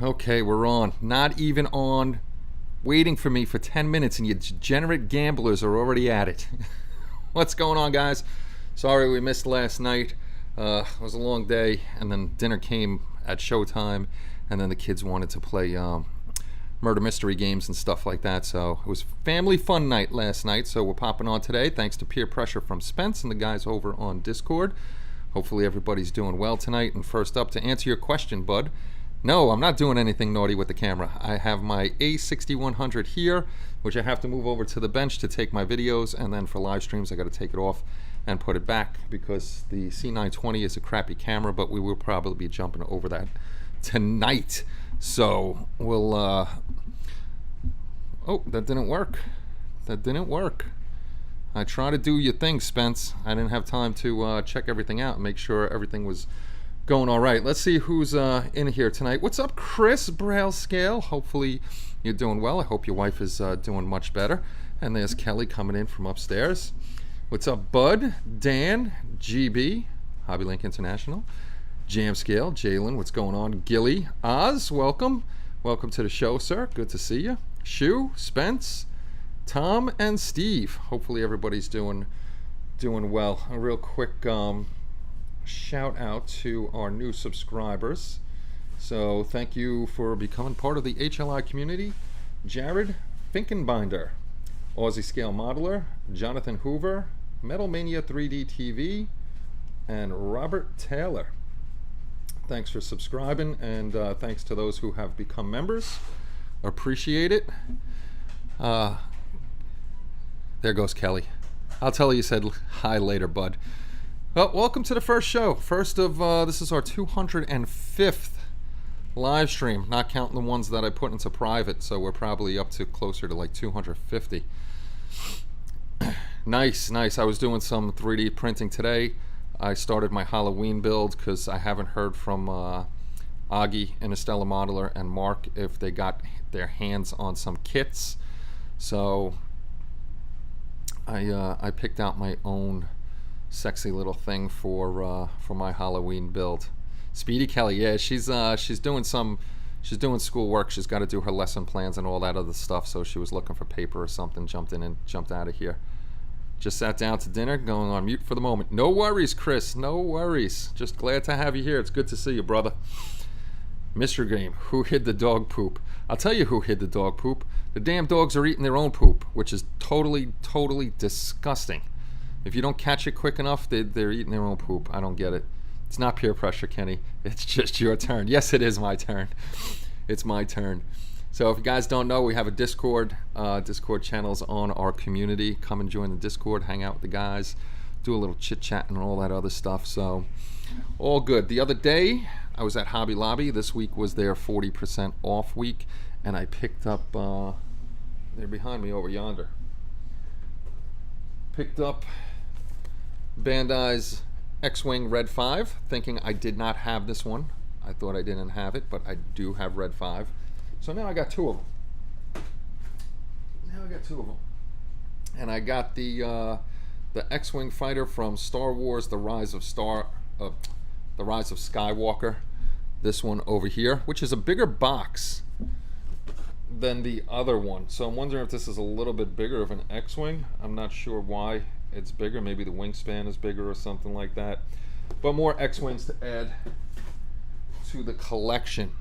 Okay, we're on. Not even on. Waiting for me for 10 minutes, and you degenerate gamblers are already at it. What's going on, guys? Sorry we missed last night. It was a long day, and then dinner came at showtime, and then the kids wanted to play murder mystery games and stuff like that. So it was family fun night last night. So we're popping on today, thanks to peer pressure from Spence and the guys over on Discord. Hopefully everybody's doing well tonight. And first up, to answer your question, bud. No, I'm not doing anything naughty with the camera. I have my A6100 here, which I have to move over to the bench to take my videos, and then for live streams I got to take it off and put it back because the C920 is a crappy camera, but we will probably be jumping over that tonight. So we'll oh, that didn't work. That didn't work. I tried to do your thing, Spence. I didn't have time to check everything out and make sure everything was going all right. Let's see who's in here tonight. What's up, Chris Braille Scale? Hopefully you're doing well. I hope your wife is doing much better. And there's Kelly coming in from upstairs. What's up, Bud, Dan, GB, Hobby Link International, Jam Scale, Jalen, what's going on? Gilly, Oz, welcome. Welcome to the show, sir. Good to see you. Shu, Spence, Tom, and Steve. Hopefully everybody's doing well. A real quick shout out to our new subscribers. So thank you for becoming part of the HLI community. Jared Finkenbinder, Aussie Scale Modeler, Jonathan Hoover, Metal Mania 3D TV, and Robert Taylor. Thanks for subscribing, and thanks to those who have become members. Appreciate it. There goes Kelly. I'll tell her you said hi later, bud. Well, welcome to the first show. First of, this is our 205th live stream, not counting the ones that I put into private, so we're probably up to closer to like 250. Nice. I was doing some 3D printing today. I started my Halloween build because I haven't heard from Augie, Interstellar Modeler, and Mark if they got their hands on some kits. So I picked out my own sexy little thing for my Halloween build. Speedy Kelly, yeah, she's doing schoolwork. She's got to do her lesson plans and all that other stuff. So she was looking for paper or something. Jumped in and jumped out of here. Just sat down to dinner, going on mute for the moment. No worries, Chris. No worries. Just glad to have you here. It's good to see you, brother. Mystery game. Who hid the dog poop? I'll tell you who hid the dog poop. The damn dogs are eating their own poop, which is totally disgusting. If you don't catch it quick enough, they're eating their own poop. I don't get it. It's not peer pressure, Kenny. It's just your turn. Yes, it is my turn. It's my turn. So if you guys don't know, we have a Discord. Discord channels on our community. Come and join the Discord. Hang out with the guys. Do a little chit-chat and all that other stuff. So all good. The other day, I was at Hobby Lobby. This week was their 40% off week. And I picked up, they're behind me over yonder. Picked up Bandai's X-Wing Red 5, thinking I did not have this one. I thought I didn't have it, but I do have Red 5. So now I got two of them. And I got the X-Wing fighter from Star Wars: The Rise of Skywalker. This one over here, which is a bigger box than the other one. So I'm wondering if this is a little bit bigger of an X-Wing. I'm not sure why it's bigger. Maybe the wingspan is bigger or something like that. But more X-Wings to add to the collection.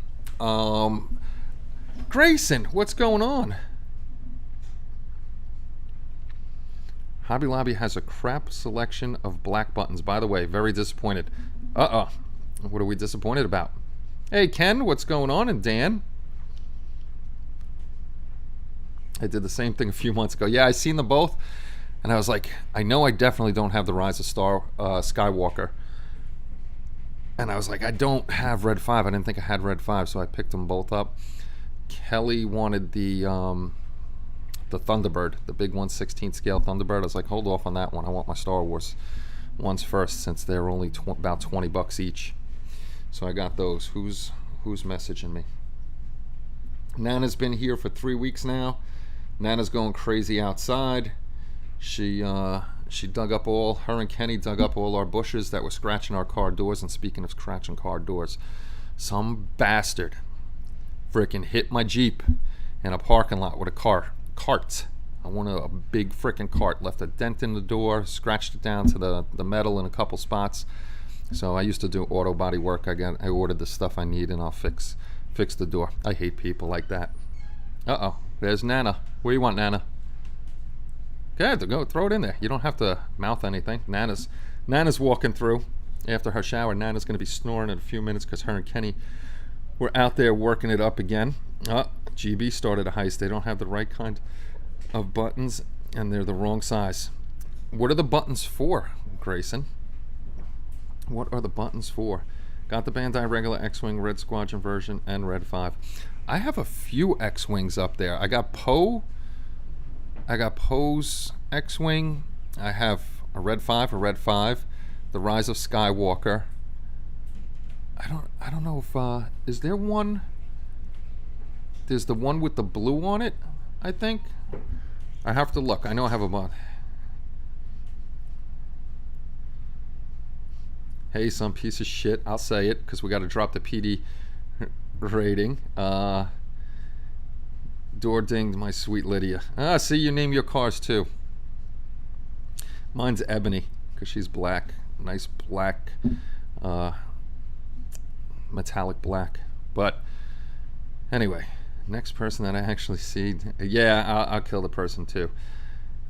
Grayson, what's going on? Hobby Lobby has a crap selection of black buttons. By the way, very disappointed. What are we disappointed about? Hey, Ken, what's going on? And Dan? I did the same thing a few months ago. Yeah, I seen them both, and I was like, I know I definitely don't have the Rise of Skywalker. And I was like, I don't have Red 5. I didn't think I had Red 5, so I picked them both up. Kelly wanted the Thunderbird, the big 1/16 scale Thunderbird. I was like, hold off on that one. I want my Star Wars ones first, since they're only about $20 each. So I got those. Who's messaging me? Nana's been here for 3 weeks now. Nana's going crazy outside. She dug up her and Kenny dug up all our bushes that were scratching our car doors. And speaking of scratching car doors, some bastard Frickin' hit my Jeep in a parking lot with a cart. I wanted a big frickin' cart. Left a dent in the door, scratched it down to the metal in a couple spots. So I used to do auto body work. I ordered the stuff I need and I'll fix the door. I hate people like that. Uh-oh, there's Nana. Where you want, Nana? Good, go throw it in there. You don't have to mouth anything. Nana's walking through after her shower. Nana's going to be snoring in a few minutes because her and Kenny were out there working it up again. GB started a heist. They don't have the right kind of buttons and they're the wrong size. What are the buttons for, Grayson? What are the buttons for? Got the Bandai regular X-Wing, Red Squadron version, and Red 5. I have a few X-Wings up there. I got Poe's X-Wing. I have a Red 5, the Rise of Skywalker. I don't know if is there one? There's the one with the blue on it, I think. I have to look. I know I have a bunch. Hey, some piece of shit. I'll say it because we got to drop the PD rating. Door dinged, my sweet Lydia. See, you name your cars too. Mine's Ebony because she's black. Nice black, metallic black. But anyway, next person that I actually see. Yeah, I'll kill the person too.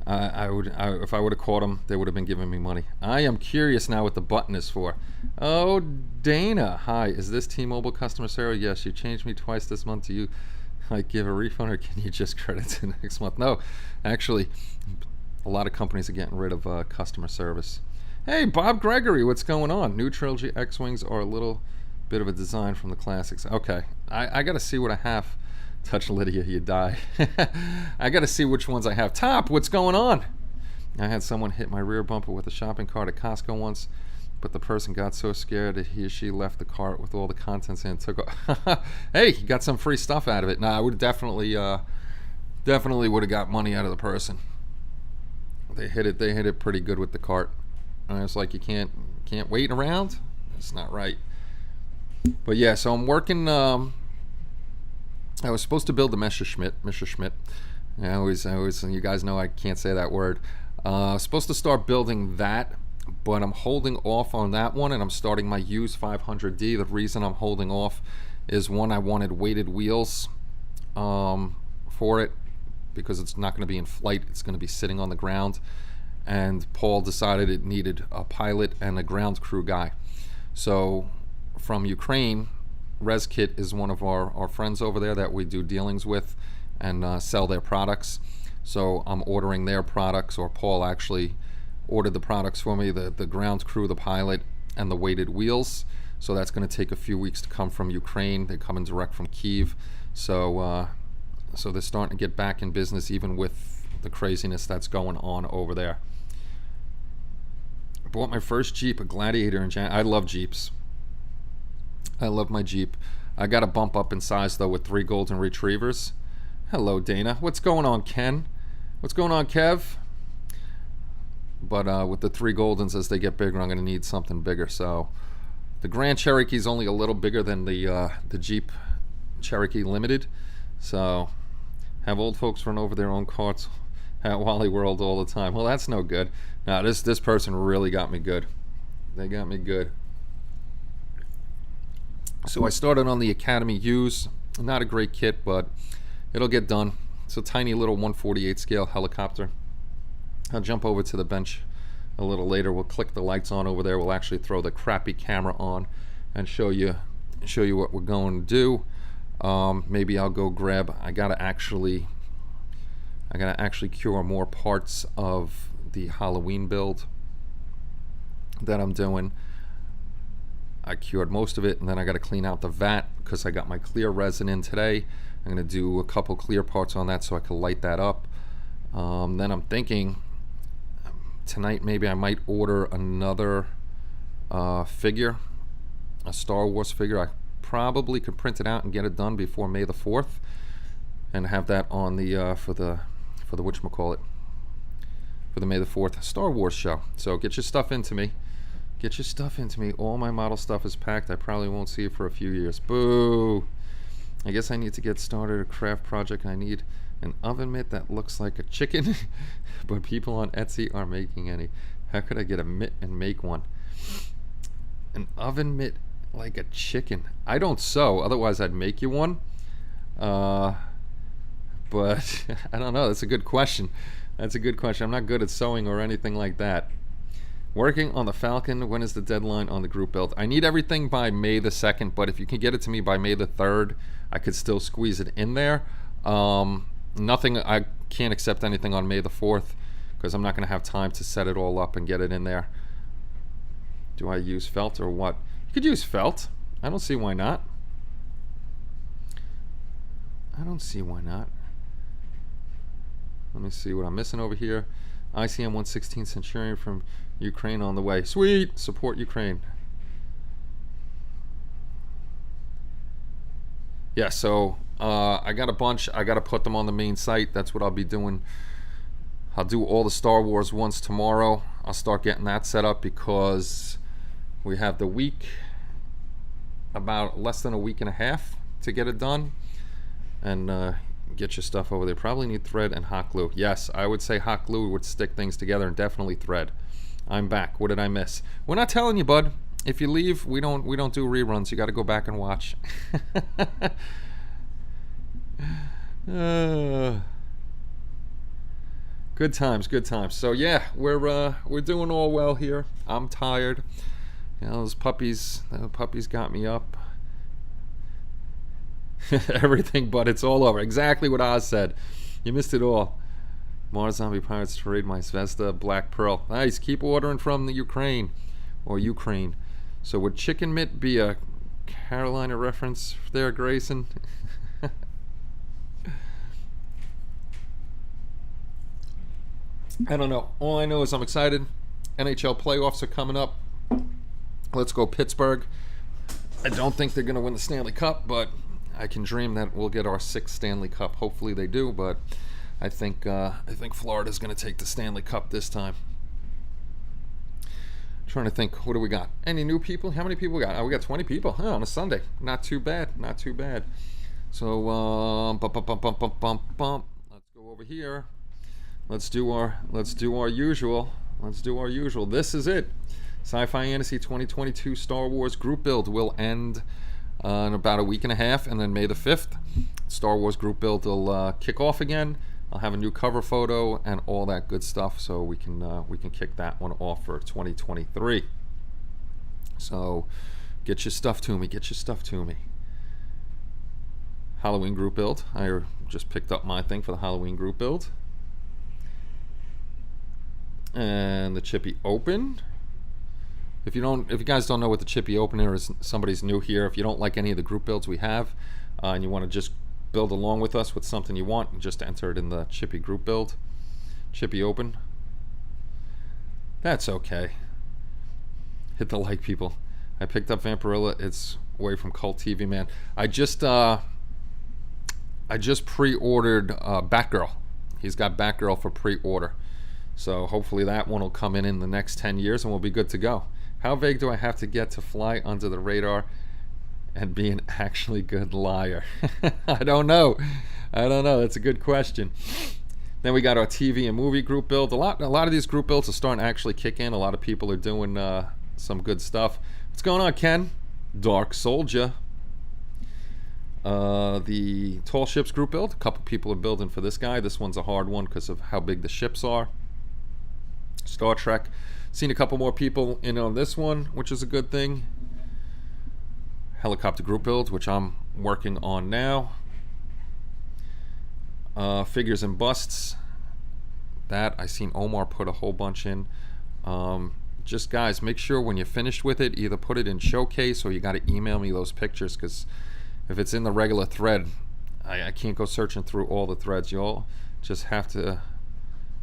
If I would have caught them, they would have been giving me money. I am curious now what the button is for. Oh, Dana. Hi, is this T-Mobile customer service? Yes, you changed me twice this month. Do you give a refund or can you just credit to next month? No, actually, a lot of companies are getting rid of customer service. Hey, Bob Gregory, what's going on? New trilogy X-Wings are a little bit of a design from the classics. Okay, I got to see what I have. Touch Lydia, you die. I gotta see which ones I have. Top, what's going on? I had someone hit my rear bumper with a shopping cart at Costco once, but the person got so scared that he or she left the cart with all the contents in and took off. Hey, you got some free stuff out of it. Nah, I would definitely would have got money out of the person. They hit it pretty good with the cart. And it's like you can't wait around. It's not right. But yeah, so I'm working. I was supposed to build the Messerschmitt. I always, you guys know I can't say that word. Supposed to start building that, but I'm holding off on that one, and I'm starting my used 500D. The reason I'm holding off is one, I wanted weighted wheels for it because it's not going to be in flight. It's going to be sitting on the ground, and Paul decided it needed a pilot and a ground crew guy. So from Ukraine, ResKit is one of our friends over there that we do dealings with and sell their products. So I'm ordering their products, or Paul actually ordered the products for me, the ground crew, the pilot, and the weighted wheels. So that's going to take a few weeks to come from Ukraine. They're coming direct from Kyiv. So they're starting to get back in business even with the craziness that's going on over there. I bought my first Jeep, a Gladiator in January. I love Jeeps. I love my Jeep. I got to bump up in size, though, with 3 golden retrievers. Hello, Dana. What's going on, Ken? What's going on, Kev? But with the 3 goldens, as they get bigger, I'm going to need something bigger. So the Grand Cherokee is only a little bigger than the Jeep Cherokee Limited. So have old folks run over their own carts at Wally World all the time. Well, that's no good. Now, this person really got me good. They got me good. So I started on the Academy U's. Not a great kit, but it'll get done. It's a tiny little 1/48 scale helicopter. I'll jump over to the bench a little later. We'll click the lights on over there. We'll actually throw the crappy camera on and show you what we're going to do. Maybe I'll go grab. I gotta actually cure more parts of the Halloween build that I'm doing. I cured most of it, and then I got to clean out the vat because I got my clear resin in today. I'm going to do a couple clear parts on that so I can light that up. Then I'm thinking tonight maybe I might order another figure, a Star Wars figure. I probably could print it out and get it done before May the 4th and have that on the for the whatchamacallit, for the May the 4th Star Wars show. So get your stuff into me. Get your stuff into me. All my model stuff is packed. I probably won't see it for a few years. Boo. I guess I need to get started a craft project. I need an oven mitt that looks like a chicken, but people on Etsy aren't making any. How could I get a mitt and make one? An oven mitt like a chicken. I don't sew, otherwise I'd make you one. But I don't know. That's a good question. That's a good question. I'm not good at sewing or anything like that. Working on the Falcon. When is the deadline on the group build? I need everything by May the 2nd, but if you can get it to me by May the 3rd, I could still squeeze it in there. Nothing. I can't accept anything on May the 4th because I'm not going to have time to set it all up and get it in there. Do I use felt or what? You could use felt. I don't see why not. I don't see why not. Let me see what I'm missing over here. ICM 116 Centurion from Ukraine on the way. Sweet! Support Ukraine. Yeah, so I got a bunch. I got to put them on the main site. That's what I'll be doing. I'll do all the Star Wars ones tomorrow. I'll start getting that set up because we have the week, about less than a week and a half to get it done. And get your stuff over there. Probably need thread and hot glue. Yes, I would say hot glue would stick things together, and definitely thread. I'm back. What did I miss? We're not telling you, bud. If you leave, we don't do reruns. You got to go back and watch. Good times, good times. So yeah, we're doing all well here. I'm tired. You know, the puppies got me up. Everything but it's all over. Exactly what Oz said. You missed it all. Mars Zombie Pirates trade my Zvezda Black Pearl. Nice. Keep ordering from the Ukraine. Or Ukraine. So would Chicken Mitt be a Carolina reference there, Grayson? I don't know. All I know is I'm excited. NHL playoffs are coming up. Let's go Pittsburgh. I don't think they're going to win the Stanley Cup, but I can dream that we'll get our 6th Stanley Cup. Hopefully they do, but I think Florida's going to take the Stanley Cup this time. Trying to think, what do we got? Any new people? How many people we got? Oh, we got 20 people on a Sunday. Not too bad. Not too bad. So, let's go over here. Let's do our usual. Let's do our usual. This is it. Sci-Fi Fantasy 2022 Star Wars group build will end in about a week and a half, and then May the 5th, Star Wars group build will kick off again. I'll have a new cover photo and all that good stuff, so we can kick that one off for 2023. So get your stuff to me. Get your stuff to me. Halloween group build. I just picked up my thing for the Halloween group build. And the Chippy Open. If you guys don't know what the Chippy Opener is, somebody's new here. If you don't like any of the group builds we have, and you want to just build along with us with something you want, just enter it in the Chippy group build. Chippy Open. That's okay. Hit the like, people. I picked up Vampirilla. It's away from Cult TV, man. I just pre-ordered Batgirl. He's got Batgirl for pre-order. So hopefully that one will come in the next 10 years and we'll be good to go. How vague do I have to get to fly under the radar and be an actually good liar? I don't know. That's a good question. Then we got our TV and movie group build. A lot of these group builds are starting to actually kick in. A lot of people are doing some good stuff. What's going on, Ken? Dark Soldier. The Tall Ships group build. A couple people are building for this guy. This one's a hard one because of how big the ships are. Star Trek. Seen a couple more people in on this one, which is a good thing. Helicopter group build, which I'm working on now. Figures and busts. That I seen Omar put a whole bunch in. Just guys, make sure when you're finished with it, either put it in Showcase or you got to email me those pictures, because if it's in the regular thread, I can't go searching through all the threads. You'll just have to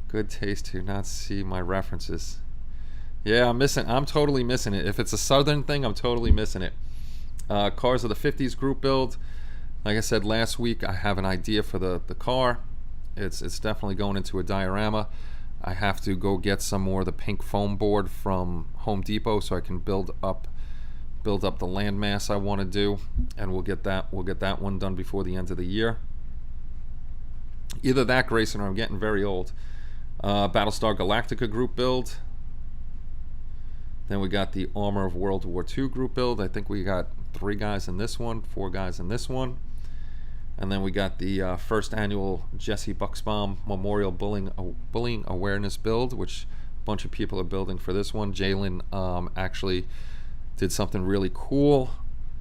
good taste to not see my references. Yeah, I'm totally missing it. If it's a Southern thing, I'm totally missing it. Cars of the 50s group build. Like I said last week, I have an idea for the car. It's definitely going into a diorama. I have to go get some more of the pink foam board from Home Depot so I can build up build up the land mass I want to do, and we'll get that one done before the end of the year. Either that, Grayson, or I'm getting very old. Battlestar Galactica group build. Then we got the Armor of World War II group build. I think we got 3 guys in this one, 4 guys in this one. And then we got the first annual Jesse Bucksbaum Memorial Bullying Awareness build, which a bunch of people are building for this one. Jalen actually did something really cool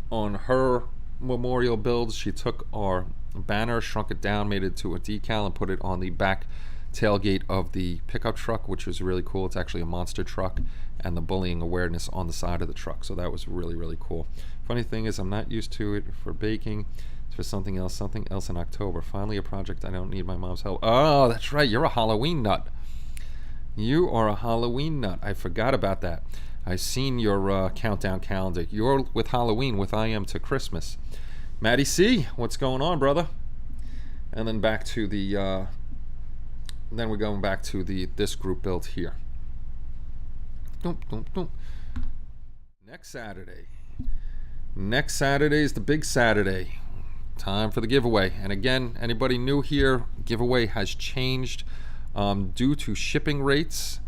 on her memorial build. She took our banner, shrunk it down, made it to a decal, and put it on the back tailgate of the pickup truck, which was really cool. It's actually a monster truck, and the bullying awareness on the side of the truck. So that was really, really cool. Funny thing is, I'm not used to it for baking. It's for something else in October. Finally a project I don't need my mom's help. Oh, that's right. You're a Halloween nut. You are a Halloween nut. I forgot about that. I seen your countdown calendar. You're with Halloween with I am to Christmas. Matty C, what's going on, brother? And then back to the then we're going back to this group build here. Next Saturday is the big Saturday. Time for the giveaway. And again, anybody new here, giveaway has changed due to shipping rates.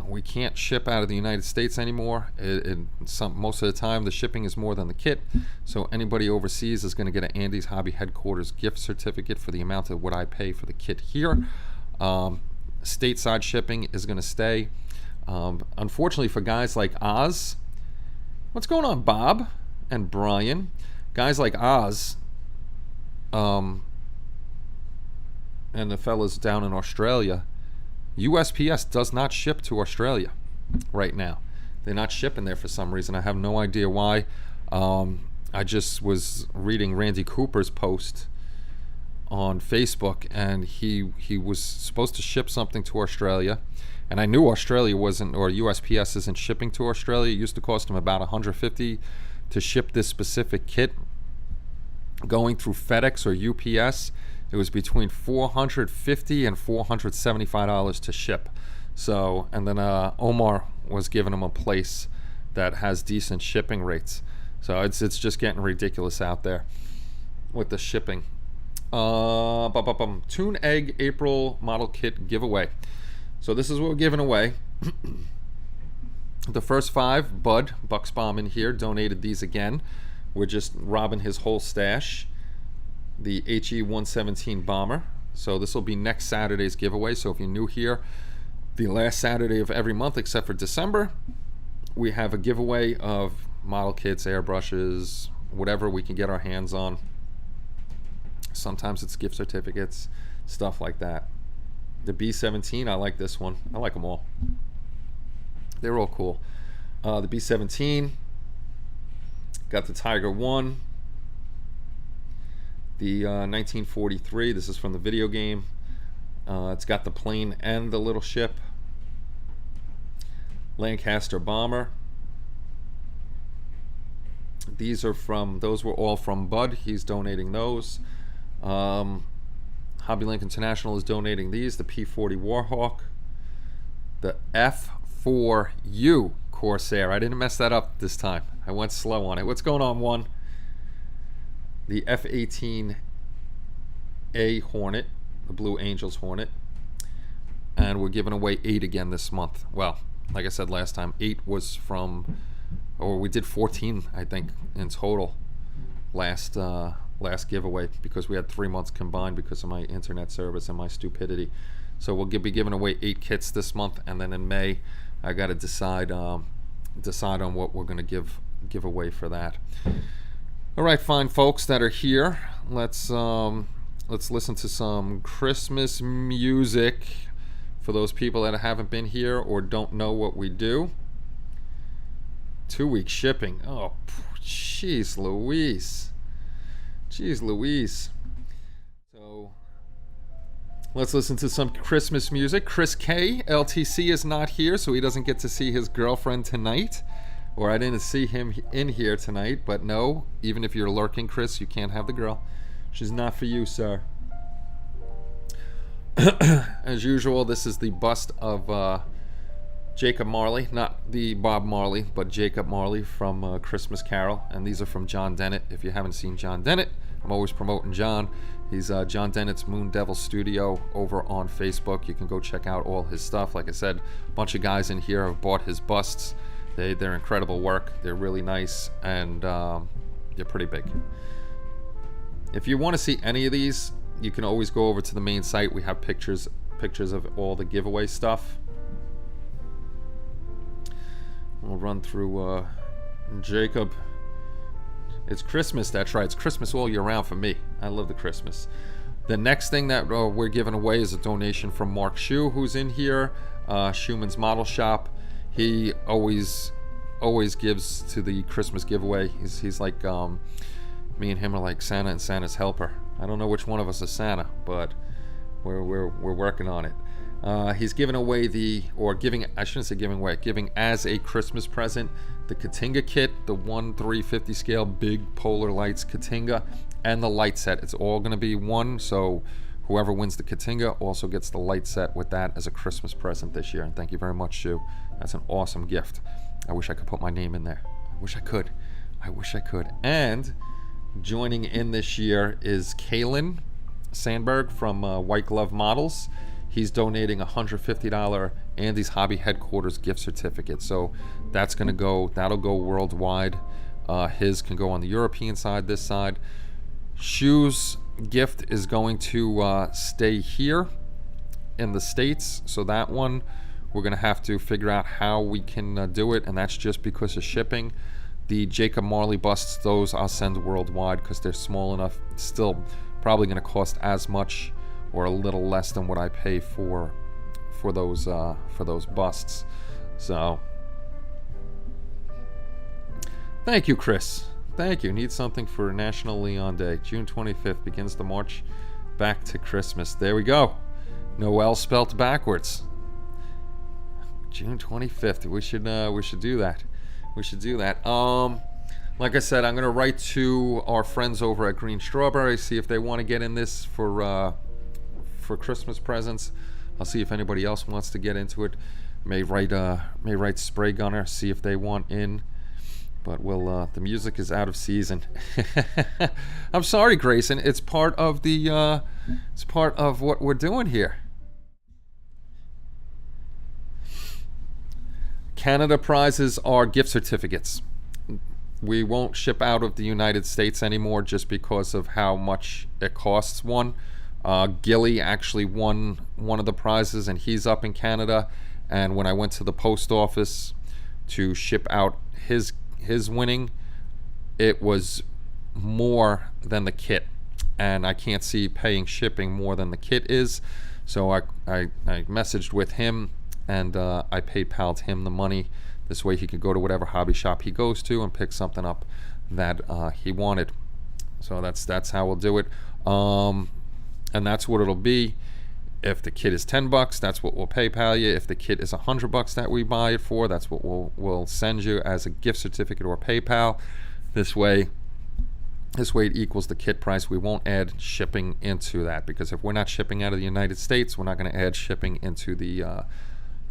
We can't ship out of the United States anymore. Most of the time, the shipping is more than the kit. So anybody overseas is going to get an Andy's Hobby Headquarters gift certificate for the amount of what I pay for the kit here. Stateside shipping is going to stay. Unfortunately for guys like Oz, what's going on, Bob and Brian? Guys like Oz, and the fellas down in Australia, USPS does not ship to Australia right now. They're not shipping there for some reason. I have no idea why. I just was reading Randy Cooper's post on Facebook, and he was supposed to ship something to Australia, and I knew Australia wasn't, or USPS isn't shipping to Australia. It used to cost them about $150 to ship this specific kit. Going through FedEx or UPS, it was between $450 and $475 to ship. So, and then Omar was giving them a place that has decent shipping rates. So it's just getting ridiculous out there with the shipping. Toon Egg April model kit giveaway. So this is what we're giving away. The first 5, Bud Bucksbaum in here donated these again. We're just robbing his whole stash. The HE-117 bomber. So this will be next Saturday's giveaway. So if you're new here, the last Saturday of every month except for December, we have a giveaway of model kits, airbrushes, whatever we can get our hands on. Sometimes it's gift certificates, stuff like that. The B-17, I like this one. I like them all. They're all cool. The B-17, got the Tiger 1. The 1943, this is from the video game. It's got the plane and the little ship. Lancaster bomber. These were all from Bud. He's donating those. HobbyLink International is donating these. The P-40 Warhawk. The F4U Corsair. I didn't mess that up this time. I went slow on it. What's going on, one? The F-18A Hornet, the Blue Angels Hornet, and we're giving away 8 again this month. Well, like I said last time, 8 was from, or we did 14, I think, in total last giveaway, because we had 3 months combined because of my internet service and my stupidity. So we'll be giving away 8 kits this month, and then in May, I got to decide on what we're going to give away for that. All right, fine folks that are here, let's listen to some Christmas music for those people that haven't been here or don't know what we do. 2-week shipping. Oh, jeez Louise. Jeez Louise. So let's listen to some Christmas music. Chris K, LTC, is not here, so he doesn't get to see his girlfriend tonight. Or I didn't see him in here tonight, but no, even if you're lurking, Chris, you can't have the girl. She's not for you, sir. As usual, this is the bust of Jacob Marley, not the Bob Marley, but Jacob Marley from Christmas Carol. And these are from John Dennett. If you haven't seen John Dennett, I'm always promoting John. He's John Dennett's Moon Devil Studio over on Facebook. You can go check out all his stuff. Like I said, a bunch of guys in here have bought his busts. They're incredible work. They're really nice, and they're pretty big. If you want to see any of these, you can always go over to the main site. We have pictures of all the giveaway stuff. We'll run through Jacob. It's Christmas, that's right. It's Christmas all year round for me. I love the Christmas. The next thing that we're giving away is a donation from Mark Schuh, who's in here. Schuman's Model Shop. He always gives to the Christmas giveaway. He's like, me and him are like Santa and Santa's helper. I don't know which one of us is Santa, but we're working on it. He's giving away giving as a Christmas present the Katinga kit, the 1/350 scale big Polar Lights Katinga, and the light set. It's all going to be one, so whoever wins the Katinga also gets the light set with that as a Christmas present this year. And thank you very much, Shu. That's an awesome gift. I wish I could put my name in there. I wish I could. And joining in this year is Kalen Sandberg from White Glove Models. He's donating a $150 Andy's Hobby Headquarters gift certificate. So that'll go worldwide. His can go on the European side, this side. Shu's gift is going to stay here in the States. So that one, we're going to have to figure out how we can do it. And that's just because of shipping. The Jacob Marley busts, those I'll send worldwide because they're small enough. It's still probably going to cost as much or a little less than what I pay for those busts. So thank you, Chris. Thank you. Need something for National Leon Day. June 25th begins the march back to Christmas. There we go. Noel spelt backwards. June 25th. We should do that. Like I said, I'm gonna write to our friends over at Green Strawberry, see if they want to get in this for Christmas presents. I'll see if anybody else wants to get into it. May write Spray Gunner, see if they want in. But the music is out of season. I'm sorry, Grayson. It's part of what we're doing here. Canada prizes are gift certificates. We won't ship out of the United States anymore just because of how much it costs one. Gilly actually won one of the prizes, and he's up in Canada. And when I went to the post office to ship out his winning, it was more than the kit, and I can't see paying shipping more than the kit is. So I messaged with him, and I PayPal'd him the money. This way he could go to whatever hobby shop he goes to and pick something up that he wanted. So that's how we'll do it. And that's what it'll be. If the kit is $10, that's what we'll PayPal you. If the kit is $100 that we buy it for, that's what we'll send you as a gift certificate or PayPal. This way it equals the kit price. We won't add shipping into that, because if we're not shipping out of the United States, we're not going to add shipping into the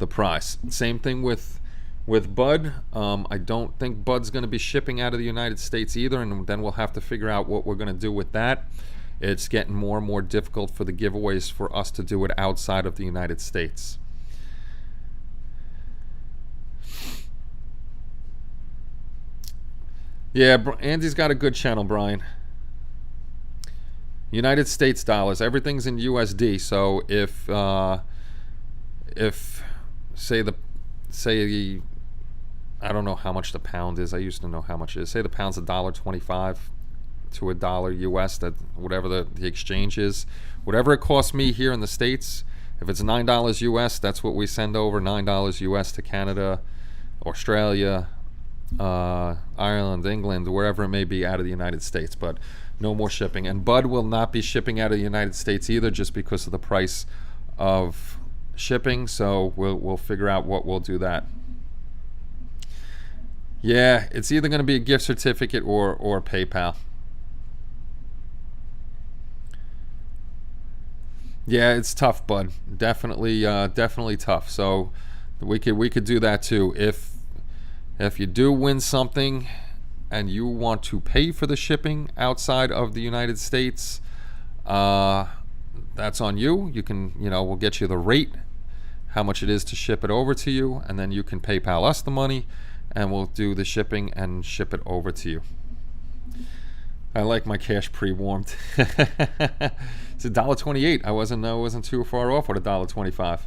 price. Same thing with Bud. I don't think Bud's going to be shipping out of the United States either, and then we'll have to figure out what we're going to do with that. It's getting more and more difficult for the giveaways for us to do it outside of the United States. Yeah, Andy's got a good channel, Brian. United States dollars. Everything's in USD. So if say I don't know how much the pound is. I used to know how much it is. Say the pound's $1.25 to $1 US, that whatever the exchange is, whatever it costs me here in the States, if it's $9 US, that's what we send over, $9 US to Canada, Australia, Ireland, England, wherever it may be out of the United States. But no more shipping. And Bud will not be shipping out of the United States either, just because of the price of shipping. So we'll figure out what we'll do that. Yeah, it's either going to be a gift certificate or PayPal. Yeah, it's tough, Bud. Definitely tough. So We could do that too. If you do win something and you want to pay for the shipping outside of the United States, that's on you. You can, we'll get you the rate, how much it is to ship it over to you, and then you can PayPal us the money, and we'll do the shipping and ship it over to you. I like my cash pre-warmed. It's $1.28. I wasn't too far off with $1.25.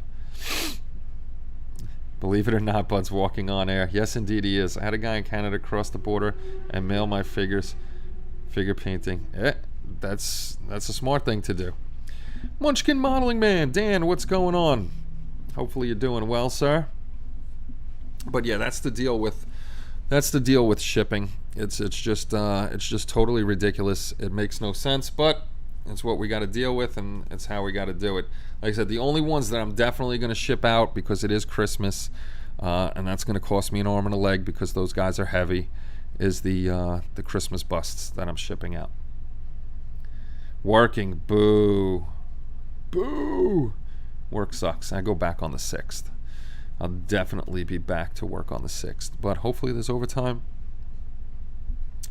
Believe it or not, Bud's walking on air. Yes, indeed he is. I had a guy in Canada cross the border and mail my figure painting. That's a smart thing to do. Munchkin Modeling Man, Dan, what's going on? Hopefully you're doing well, sir. But yeah, that's the deal with shipping. It's just totally ridiculous. It makes no sense, but it's what we got to deal with, and it's how we got to do it. Like I said, the only ones that I'm definitely going to ship out, because it is Christmas, and that's going to cost me an arm and a leg because those guys are heavy, is the Christmas busts that I'm shipping out. Working, boo. Work sucks. I go back on the 6th. I'll definitely be back to work on the 6th, but hopefully there's overtime,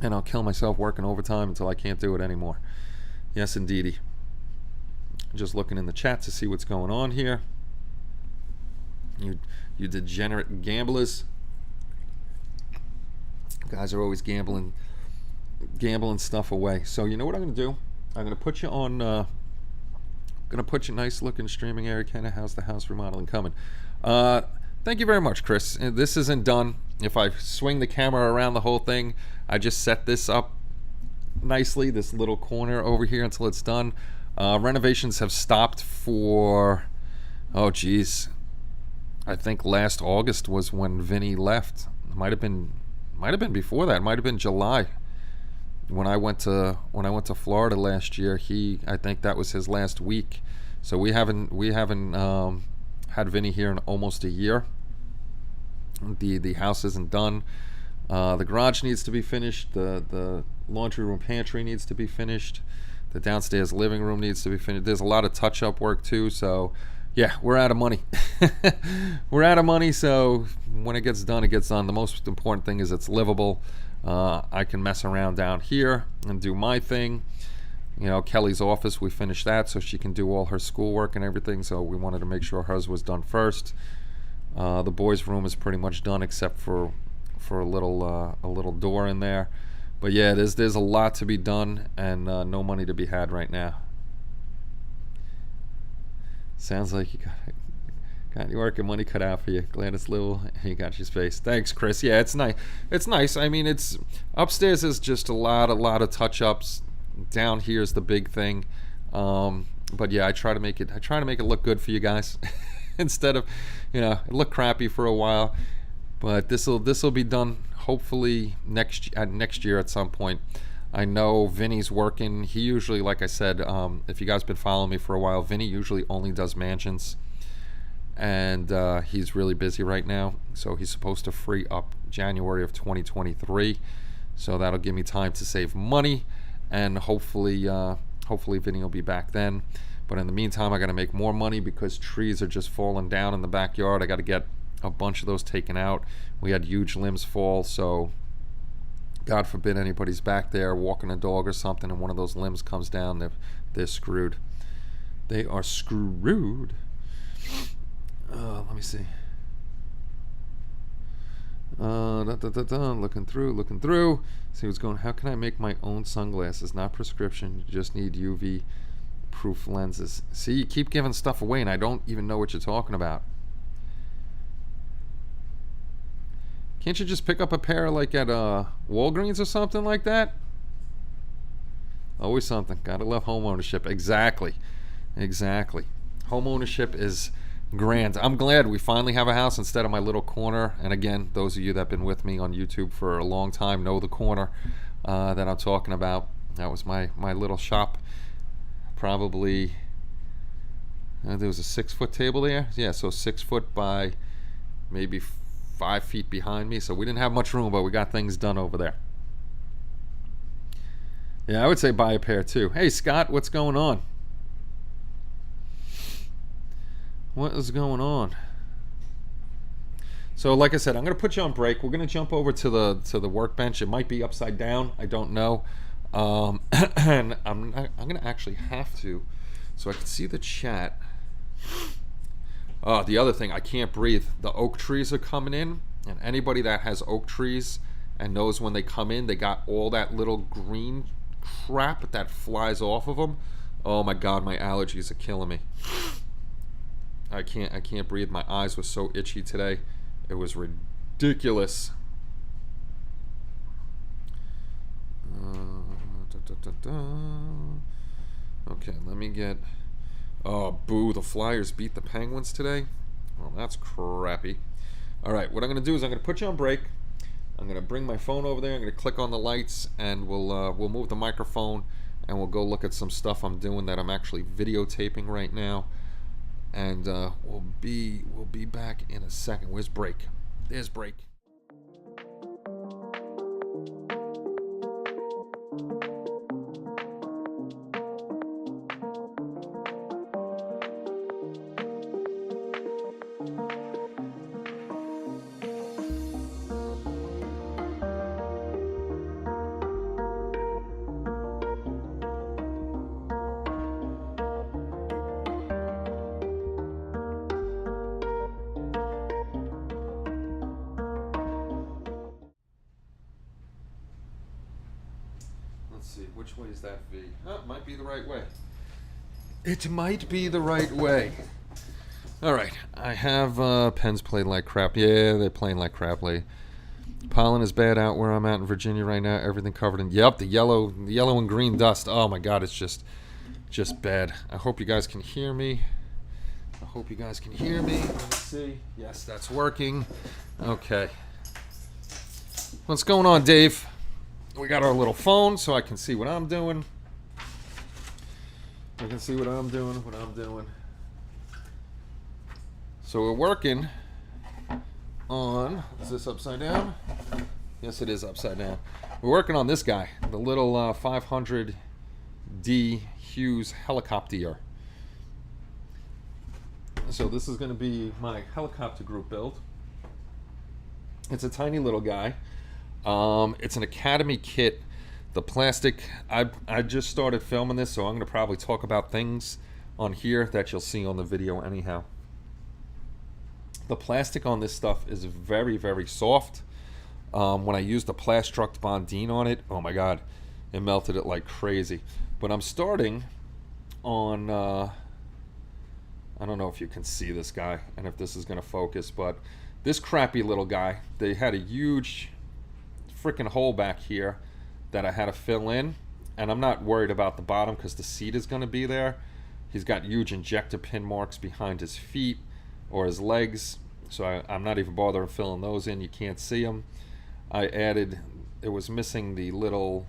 and I'll kill myself working overtime until I can't do it anymore. Yes, indeedy. Just looking in the chat to see what's going on here. You degenerate gamblers. Guys are always gambling stuff away. So you know what I'm going to do? I'm going to put you on. Going to put you nice looking streaming area. Kenna, how's the house remodeling coming? Thank you very much, Chris. This isn't done. If I swing the camera around the whole thing, I just set this up nicely, this little corner over here, until it's done. Renovations have stopped for, I think last August was when Vinny left. Might have been before that. Might have been July when I went to Florida last year. I think that was his last week. So we haven't had Vinny here in almost a year. The house isn't done. The garage needs to be finished. The laundry room pantry needs to be finished. The downstairs living room needs to be finished. There's a lot of touch-up work too. So yeah, we're out of money. We're out of money. So when it gets done, it gets done. The most important thing is it's livable. I can mess around down here and do my thing. Kelly's office, we finished that so she can do all her schoolwork and everything. So we wanted to make sure hers was done first. The boys' room is pretty much done except for a little door in there. But yeah, there's a lot to be done, and no money to be had right now. Sounds like you got your work and money cut out for you. Glad it's little. You got your space. Thanks, Chris. Yeah, it's nice. It's nice. I mean, it's upstairs is just a lot of touch-ups. Down here is the big thing. But yeah, I try to make it look good for you guys instead of, it looked crappy for a while. But this'll be done hopefully next year at some point. I know Vinny's working. He usually, like I said, if you guys been following me for a while, Vinny usually only does mansions, and he's really busy right now. So he's supposed to free up January of 2023. So that'll give me time to save money, and hopefully Vinny will be back then. But in the meantime, I got to make more money because trees are just falling down in the backyard. I got to get a bunch of those taken out. We had huge limbs fall, so God forbid anybody's back there walking a dog or something and one of those limbs comes down, they're screwed. They are screwed. Let me see. Looking through. See what's going. How can I make my own sunglasses? Not prescription. You just need UV proof lenses. See, you keep giving stuff away and I don't even know what you're talking about. Can't you just pick up a pair like at Walgreens or something like that? Always something. Gotta love home ownership. Exactly. Home ownership is grand. I'm glad we finally have a house instead of my little corner. And again, those of you that have been with me on YouTube for a long time know the corner that I'm talking about. That was my little shop. Probably there was a 6-foot table there. Yeah, so 6 foot by maybe 5 feet behind me, so we didn't have much room, but we got things done over there. Yeah, I would say buy a pair too. Hey Scott, what's going on? What is going on? So like I said, I'm gonna put you on break. We're gonna jump over to the workbench. It might be upside down. I don't know. And I'm gonna actually have to, so I can see the chat. The other thing, I can't breathe. The oak trees are coming in, and anybody that has oak trees and knows when they come in, they got all that little green crap that flies off of them. Oh my God, my allergies are killing me. I can't breathe. My eyes were so itchy today. It was ridiculous. Okay, let me get... Oh, boo, the Flyers beat the Penguins today? Well, that's crappy. All right, what I'm going to do is I'm going to put you on break. I'm going to bring my phone over there. I'm going to click on the lights, and we'll move the microphone, and we'll go look at some stuff I'm doing that I'm actually videotaping right now. And we'll be back in a second. Where's break? There's break. Let's see, which way is that V? Oh, it might be the right way. It might be the right way. All right, I have Pens played like crap. Yeah, they're playing like crap lately. Pollen is bad out where I'm at in Virginia right now. Everything covered in, yep, the yellow and green dust. Oh my God, it's just bad. I hope you guys can hear me. Let me see. Yes, that's working. Okay. What's going on, Dave? We got our little phone so I can see what I'm doing. So we're working on, is this upside down? Yes, it is upside down. We're working on this guy, the little 500D Hughes helicopter. So this is going to be my helicopter group build. It's a tiny little guy. It's an Academy kit. The plastic, I just started filming this, so I'm going to probably talk about things on here that you'll see on the video anyhow. The plastic on this stuff is very, very soft. When I used the Plastruct Bondine on it, oh my God, it melted it like crazy. But I'm starting on, I don't know if you can see this guy and if this is going to focus, but this crappy little guy, they had a huge freaking hole back here that I had to fill in, and I'm not worried about the bottom because the seat is going to be there. He's got huge injector pin marks behind his feet or his legs, so I'm not even bothering filling those in. You can't see them. I added, it was missing the little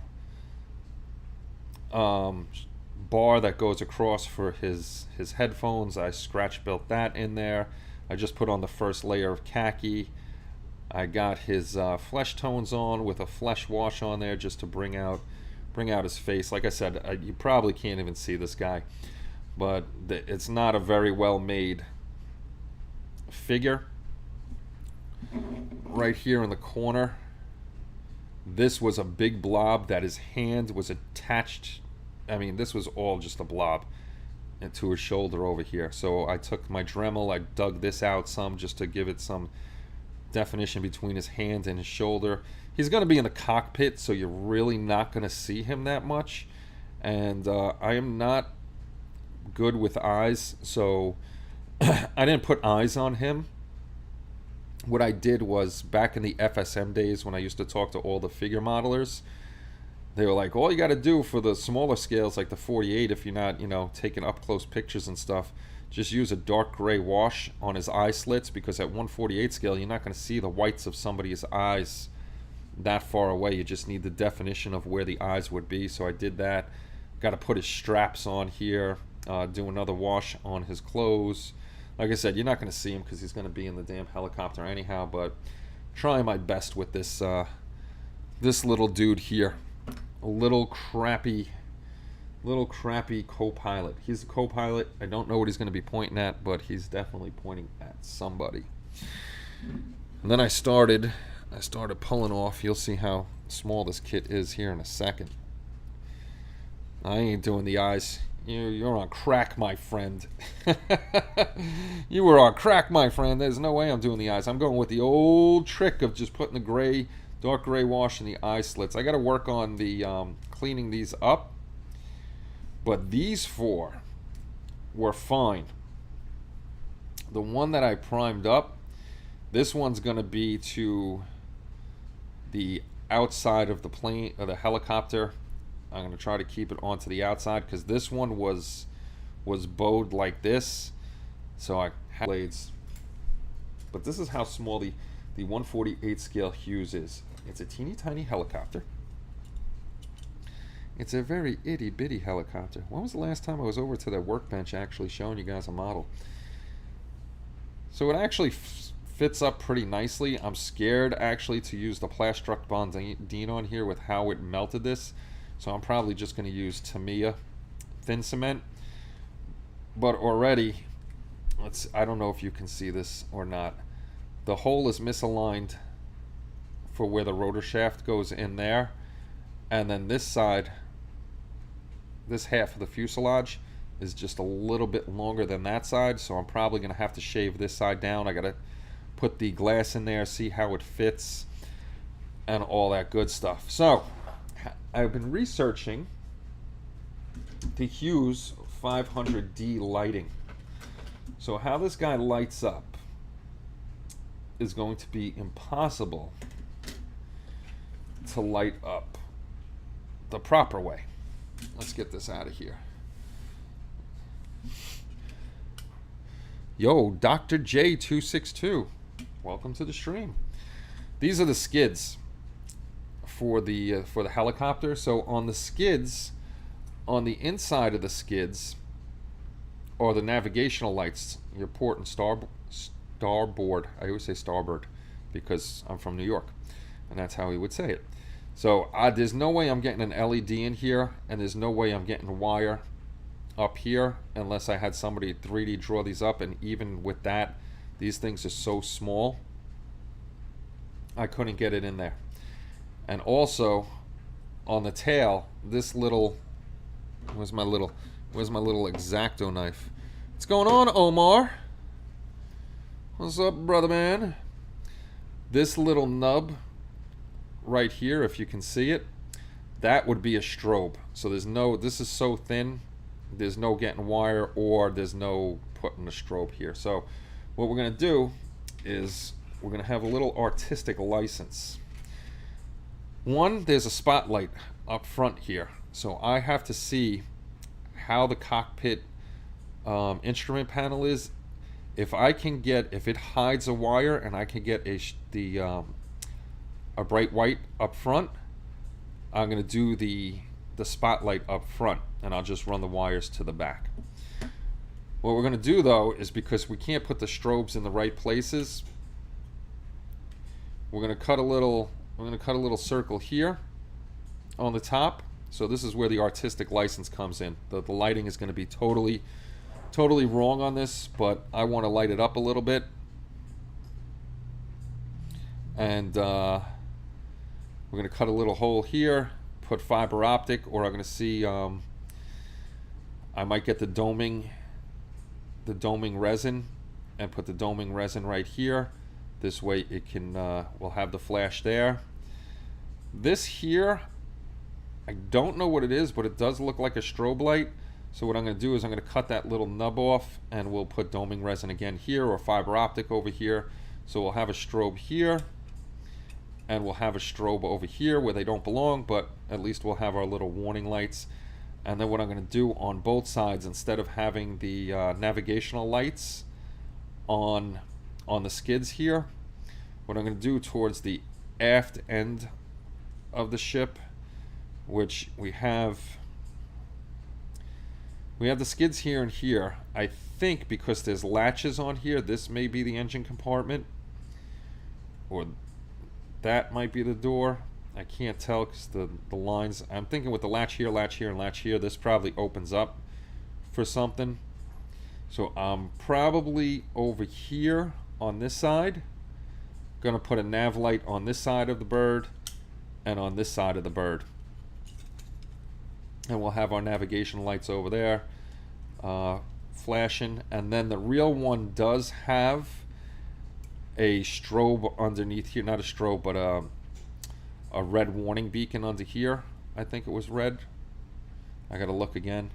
bar that goes across for his headphones. I scratch built that in there. I just put on the first layer of khaki. I got his flesh tones on with a flesh wash on there just to bring out his face. Like I said, you probably can't even see this guy, but it's not a very well made figure. Right here in the corner, this was a big blob that his hand was attached. I mean, this was all just a blob to his shoulder over here. So I took my Dremel, I dug this out some just to give it some definition between his hand and his shoulder. He's going to be in the cockpit, so you're really not going to see him that much. And I am not good with eyes, so I didn't put eyes on him. What I did was, back in the FSM days when I used to talk to all the figure modelers, they were like, all you got to do for the smaller scales like the 48, if you're not, taking up close pictures and stuff, just use a dark gray wash on his eye slits, because at 1/48 scale you're not going to see the whites of somebody's eyes that far away. You just need the definition of where the eyes would be. So I did that. Got to put his straps on here, do another wash on his clothes. Like I said, you're not going to see him because he's going to be in the damn helicopter anyhow, but trying my best with this this little dude here. A little crappy co-pilot. He's a co-pilot. I don't know what he's going to be pointing at, but he's definitely pointing at somebody. And then I started pulling off. You'll see how small this kit is here in a second. I ain't doing the eyes. You're on crack, my friend. You were on crack, my friend. There's no way I'm doing the eyes. I'm going with the old trick of just putting the gray, dark gray wash in the eye slits. I got to work on the cleaning these up. But these four were fine. The one that I primed up, this one's going to be to the outside of the plane, or the helicopter. I'm going to try to keep it onto the outside because this one was bowed like this. So I had blades. But this is how small the 1/48 scale Hughes is. It's a teeny tiny helicopter. It's a very itty bitty helicopter. When was the last time I was over to the workbench actually showing you guys a model? So it actually fits up pretty nicely. I'm scared actually to use the Plastruct Bondene on here with how it melted this. So I'm probably just going to use Tamiya thin cement. But already, I don't know if you can see this or not. The hole is misaligned for where the rotor shaft goes in there. And then this side, this half of the fuselage is just a little bit longer than that side. So I'm probably going to have to shave this side down. I got to put the glass in there, see how it fits, and all that good stuff. So I've been researching the Hughes 500D lighting. So how this guy lights up is going to be impossible to light up the proper way. Let's get this out of here. Yo, Dr. J262, welcome to the stream. These are the skids for the helicopter. So on the skids, on the inside of the skids, are the navigational lights, your port and starboard. I always say starboard because I'm from New York, and that's how he would say it. So there's no way I'm getting an LED in here, and there's no way I'm getting a wire up here unless I had somebody 3D draw these up. And even with that, these things are so small, I couldn't get it in there. And also on the tail, this little, where's my little X-Acto knife? What's going on, Omar? What's up, brother man? This little nub right here, if you can see it, that would be a strobe. So there's no, this is so thin, there's no getting wire, or there's no putting a strobe here. So what we're going to do is we're going to have a little artistic license. One, there's a spotlight up front here, so I have to see how the cockpit instrument panel is. If it hides a wire and I can get a bright white up front, I'm going to do the spotlight up front, and I'll just run the wires to the back. What we're going to do though is, because we can't put the strobes in the right places, we're going to cut a little circle here on the top. So this is where the artistic license comes in. The lighting is going to be totally wrong on this, but I want to light it up a little bit. And we're going to cut a little hole here, put fiber optic, or I'm going to see, I might get the doming resin and put the doming resin right here. This way it can, we'll have the flash there. This here, I don't know what it is, but it does look like a strobe light. So what I'm going to do is I'm going to cut that little nub off, and we'll put doming resin again here, or fiber optic over here. So we'll have a strobe here, and we'll have a strobe over here where they don't belong, but at least we'll have our little warning lights. And then what I'm going to do on both sides, instead of having the navigational lights on the skids here, what I'm going to do towards the aft end of the ship, which we have the skids here and here. I think because there's latches on here, this may be the engine compartment, or that might be the door. I can't tell because the lines, I'm thinking with the latch here, and latch here, this probably opens up for something. So I'm probably over here on this side, Going to put a nav light on this side of the bird and on this side of the bird. And we'll have our navigation lights over there flashing. And then the real one does have a strobe underneath here. Not a strobe, but a red warning beacon under here. I think it was red. I got to look again.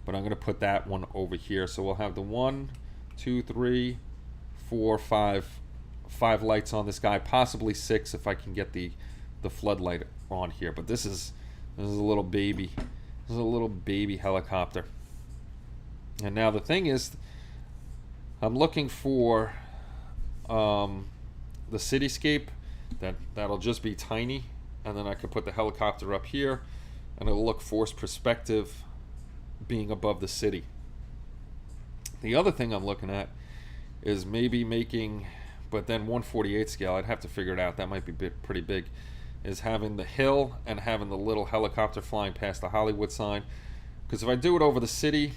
But I'm going to put that one over here. So we'll have the 1, 2, 3, 4, 5 lights on this guy. Possibly 6 if I can get the floodlight on here. But this is a little baby. This is a little baby helicopter. And now the thing is, I'm looking for the cityscape that'll just be tiny, and then I could put the helicopter up here and it'll look forced perspective being above the city. The other thing I'm looking at is maybe making, but then 1/48 scale, I'd have to figure it out, that might be pretty big, is having the hill and having the little helicopter flying past the Hollywood sign. Because if I do it over the city,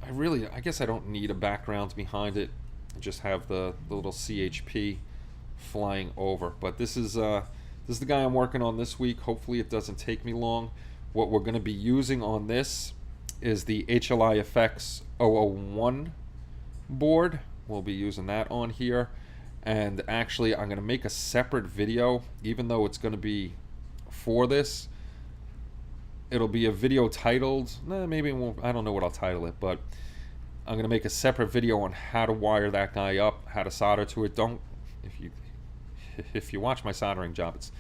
I guess I don't need a background behind it. I just have the little CHP flying over. But this is the guy I'm working on this week. Hopefully it doesn't take me long. What we're going to be using on this is the HLI FX 001 board. We'll be using that on here. And actually, I'm going to make a separate video, even though it's going to be for this. It'll be a video titled, maybe it won't, I don't know what I'll title it, but I'm going to make a separate video on how to wire that guy up, how to solder to it. If you watch my soldering job, it's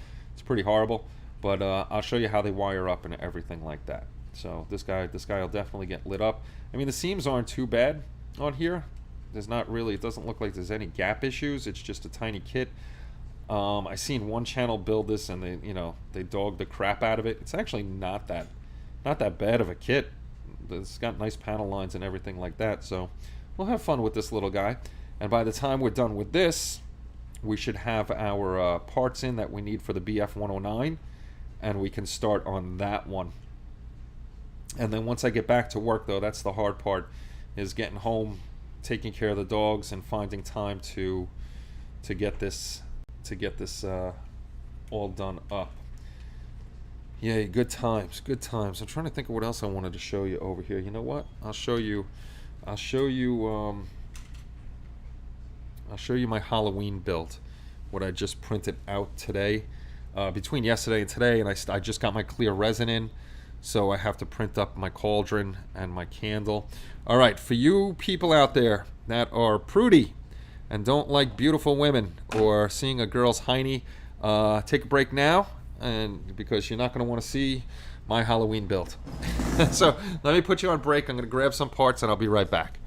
pretty horrible, but I'll show you how they wire up and everything like that. So this guy will definitely get lit up. I mean, the seams aren't too bad on here. There's not really, it doesn't look like there's any gap issues. It's just a tiny kit. I seen one channel build this and they dogged the crap out of it. It's actually not that bad of a kit. It's got nice panel lines and everything like that. So we'll have fun with this little guy. And by the time we're done with this, we should have our parts in that we need for the BF-109, and we can start on that one. And then once I get back to work, though, that's the hard part, is getting home, taking care of the dogs, and finding time to get this all done up. Yay, good times, good times. I'm trying to think of what else I wanted to show you over here. You know what? I'll show you my Halloween build, what I just printed out today. Between yesterday and today, and I just got my clear resin in, so I have to print up my cauldron and my candle. All right, for you people out there that are prudy and don't like beautiful women or seeing a girl's hiney, take a break now, and because you're not going to want to see my Halloween build. So let me put you on break. I'm going to grab some parts and I'll be right back.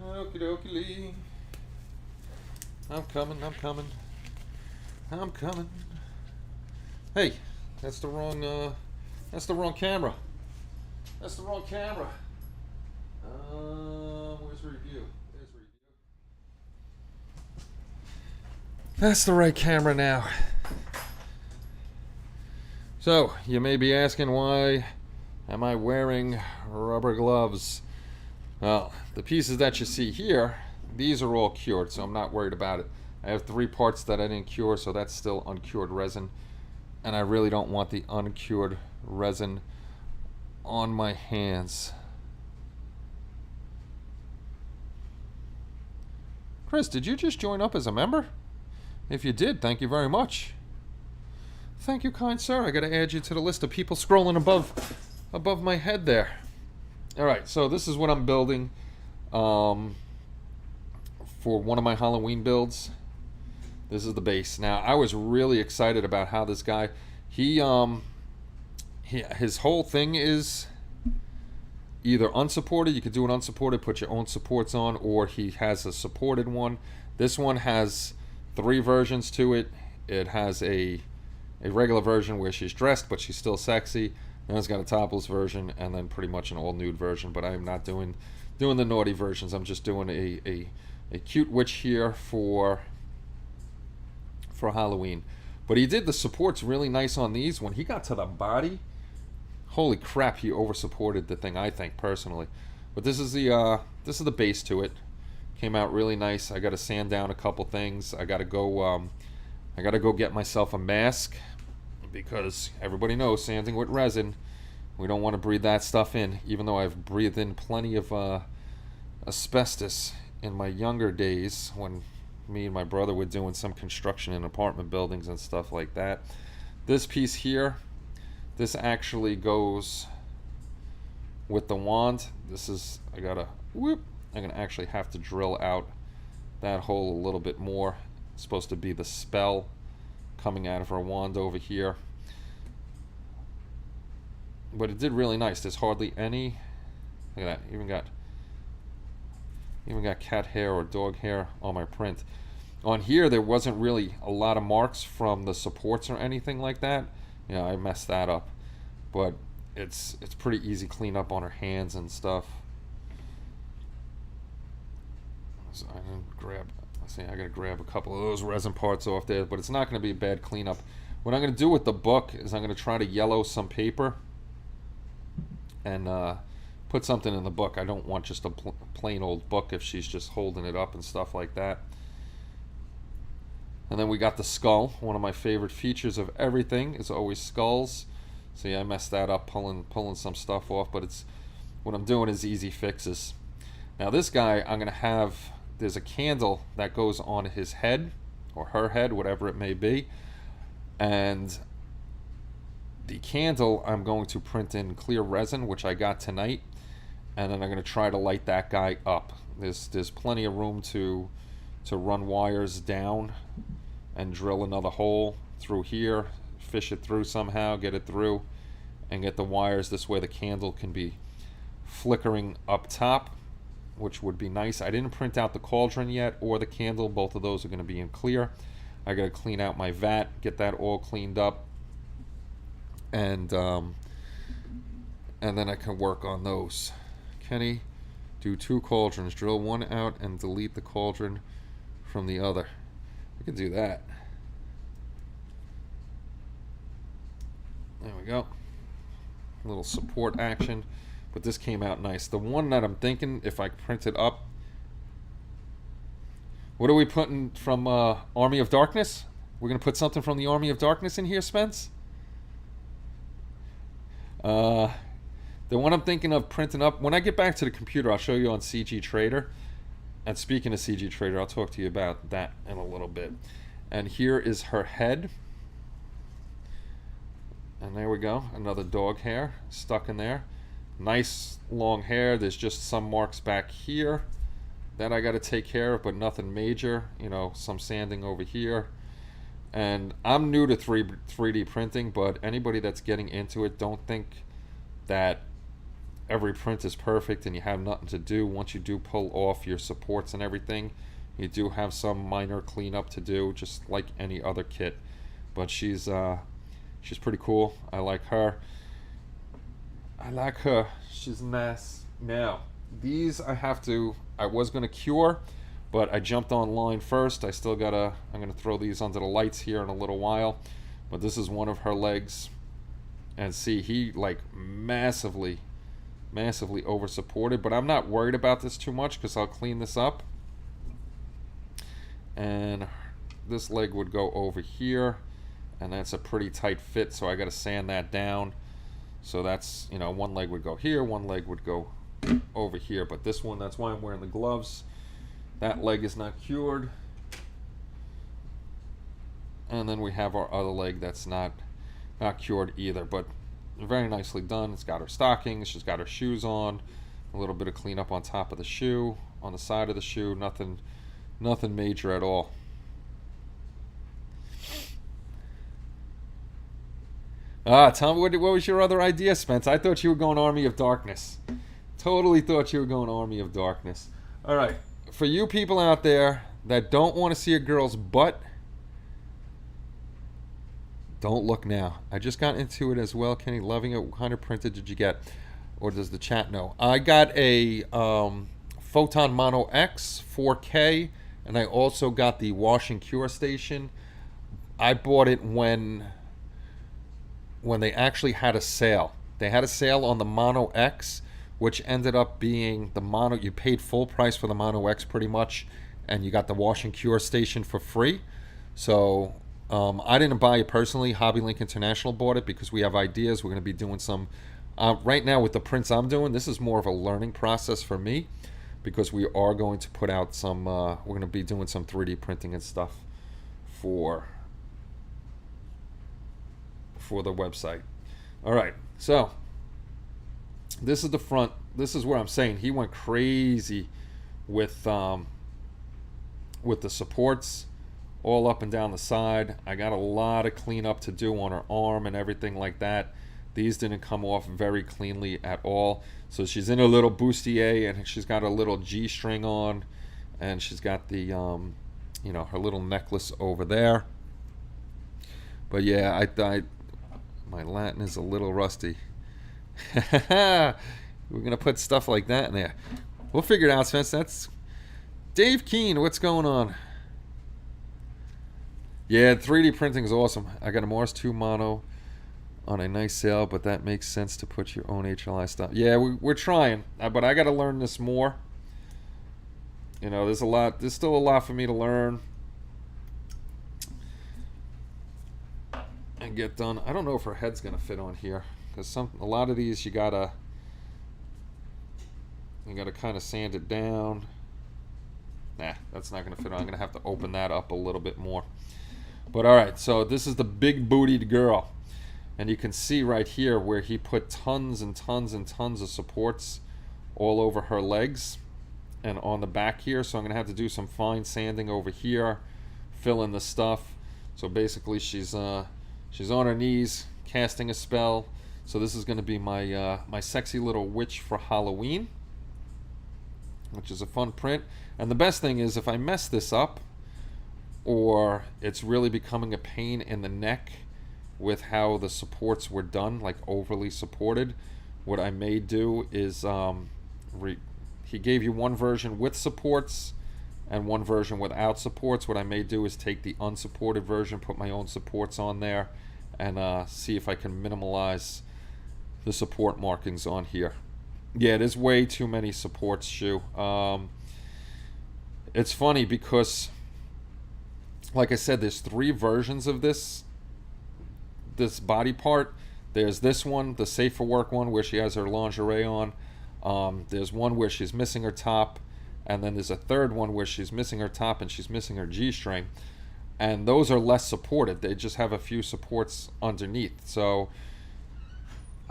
Okie dokie. I'm coming. Hey, that's the wrong camera. Where's the review? There's review. That's the right camera now. So, you may be asking why Am I wearing rubber gloves? Well, the pieces that you see here, these are all cured, so I'm not worried about it. I have 3 parts that I didn't cure, so that's still uncured resin. And I really don't want the uncured resin on my hands. Chris, did you just join up as a member? If you did, thank you very much. Thank you, kind sir. I gotta add you to the list of people scrolling above my head there. Alright, so this is what I'm building for one of my Halloween builds. This is the base. Now, I was really excited about how this guy, his whole thing is either unsupported, you could do an unsupported, put your own supports on, or he has a supported one. This one has 3 versions to it. It has a regular version where she's dressed, but she's still sexy. Then it's got a topless version, and then pretty much an all nude version. But I'm not doing the naughty versions. I'm just doing a cute witch here for Halloween. But he did the supports really nice on these. When he got to the body, holy crap, he over supported the thing, I think, personally. But this is the base to it. Came out really nice. I got to sand down a couple things. I got to go get myself a mask, because everybody knows sanding with resin, we don't want to breathe that stuff in, even though I've breathed in plenty of asbestos in my younger days when me and my brother were doing some construction in apartment buildings and stuff like that. This piece here, this actually goes with the wand. This is, I'm gonna actually have to drill out that hole a little bit more. It's supposed to be the spell coming out of her wand over here. But it did really nice. There's hardly any, look at that, even got cat hair or dog hair on my print. On here there wasn't really a lot of marks from the supports or anything like that. You know, I messed that up. But it's pretty easy clean up on her hands and stuff. So I didn't grab, let's see, I gotta grab a couple of those resin parts off there, but it's not gonna be a bad cleanup. What I'm gonna do with the book is I'm gonna try to yellow some paper and put something in the book. I don't want just a plain old book if she's just holding it up and stuff like that. And then we got the skull. One of my favorite features of everything is always skulls. See, I messed that up pulling some stuff off, but it's, what I'm doing is easy fixes. Now this guy, I'm gonna have, there's a candle that goes on his head or her head, whatever it may be, and the candle I'm going to print in clear resin, which I got tonight, and then I'm going to try to light that guy up. There's plenty of room to run wires down and drill another hole through here, fish it through somehow, get it through, and get the wires. This way the candle can be flickering up top, which would be nice. I didn't print out the cauldron yet or the candle. Both of those are going to be in clear. I got to clean out my vat, get that all cleaned up, and then I can work on those. Kenny, do 2 cauldrons, drill one out and delete the cauldron from the other. We can do that. There we go. A little support action, but this came out nice. The one that I'm thinking, if I print it up, what are we putting from Army of Darkness? We're gonna put something from the Army of Darkness in here, Spence? The one I'm thinking of printing up, when I get back to the computer, I'll show you on CG Trader. And speaking of CG Trader, I'll talk to you about that in a little bit. And here is her head. And there we go, another dog hair stuck in there. Nice long hair. There's just some marks back here that I got to take care of, but nothing major. You know, some sanding over here. And I'm new to 3D printing, but anybody that's getting into it, don't think that every print is perfect and you have nothing to do. Once you do pull off your supports and everything, you do have some minor cleanup to do, just like any other kit. But she's pretty cool. I like her. She's nice. Now, these I was gonna cure, but I jumped online first. I'm gonna throw these under the lights here in a little while. But this is one of her legs. And see, he like massively over supported, but I'm not worried about this too much because I'll clean this up. And this leg would go over here, and that's a pretty tight fit, so I got to sand that down. So that's, you know, one leg would go here, one leg would go over here, but this one, that's why I'm wearing the gloves. That leg is not cured. And then we have our other leg that's not cured either, but very nicely done. It's got her stockings, she's got her shoes on, a little bit of cleanup on top of the shoe, on the side of the shoe, nothing major at all. Tell me, what was your other idea, Spence? I thought you were going Army of Darkness. Totally thought you were going Army of Darkness. All right, for you people out there that don't want to see a girl's butt, don't look now. I just got into it as well, Kenny. Loving it. What kind of printer did you get? Or does the chat know? I got a Photon Mono X 4K, and I also got the Wash and Cure Station. I bought it when they actually had a sale. They had a sale on the Mono X, which ended up being the Mono. You paid full price for the Mono X pretty much, and you got the Wash and Cure Station for free. So I didn't buy it personally. HobbyLink International bought it because we have ideas. We're going to be doing some. Right now with the prints I'm doing, this is more of a learning process for me because we are going to put out some, we're going to be doing some 3D printing and stuff for the website. All right, so this is the front. This is where I'm saying he went crazy with the supports all up and down the side. I got a lot of cleanup to do on her arm and everything like that. These didn't come off very cleanly at all. So she's in a little bustier, and she's got a little G-string on, and she's got the you know, her little necklace over there. But yeah, I my Latin is a little rusty. We're gonna put stuff like that in there. We'll figure it out, Spence. That's Dave Keene. What's going on? Yeah, 3D printing is awesome. I got a Mars 2 Mono on a nice sale, but that makes sense to put your own HLI stuff. Yeah, we're trying, but I got to learn this more. You know, there's still a lot for me to learn and get done. I don't know if her head's gonna fit on here because a lot of these you gotta kind of sand it down. Nah, that's not gonna fit on. I'm gonna have to open that up a little bit more. But all right, so this is the big bootied girl, and you can see right here where he put tons and tons and tons of supports all over her legs and on the back here. So I'm gonna have to do some fine sanding over here, fill in the stuff. So basically she's on her knees casting a spell. So this is gonna be my my sexy little witch for Halloween, which is a fun print. And the best thing is, if I mess this up, or it's really becoming a pain in the neck with how the supports were done, like overly supported, what I may do is he gave you one version with supports and one version without supports. What I may do is take the unsupported version, put my own supports on there, and see if I can minimize the support markings on here. Yeah, there's way too many supports, Shu. It's funny because, like I said, there's 3 versions of this body part. There's this one, the safe for work one, where she has her lingerie on. There's one where she's missing her top, and then there's a third one where she's missing her top and she's missing her G-string. And those are less supported. They just have a few supports underneath. So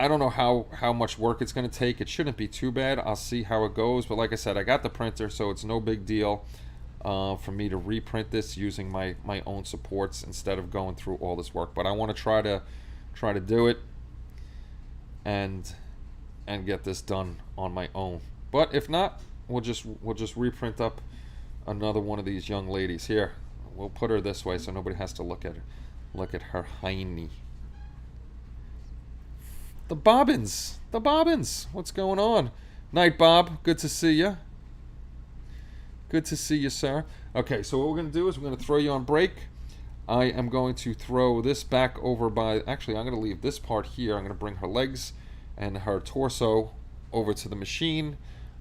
I don't know how much work it's going to take. It shouldn't be too bad. I'll see how it goes. But like I said, I got the printer, so it's no big deal for me to reprint this using my own supports instead of going through all this work. But I want to try to do it and get this done on my own. But if not, we'll just reprint up another one of these young ladies here. We'll put her this way so nobody has to look at her hiney. The Bobbins. What's going on? Night, Bob. Good to see you. Good to see you, sir. Okay, so what we're going to do is we're going to throw you on break. I am going to throw this back over by, actually I'm going to leave this part here. I'm going to bring her legs and her torso over to the machine,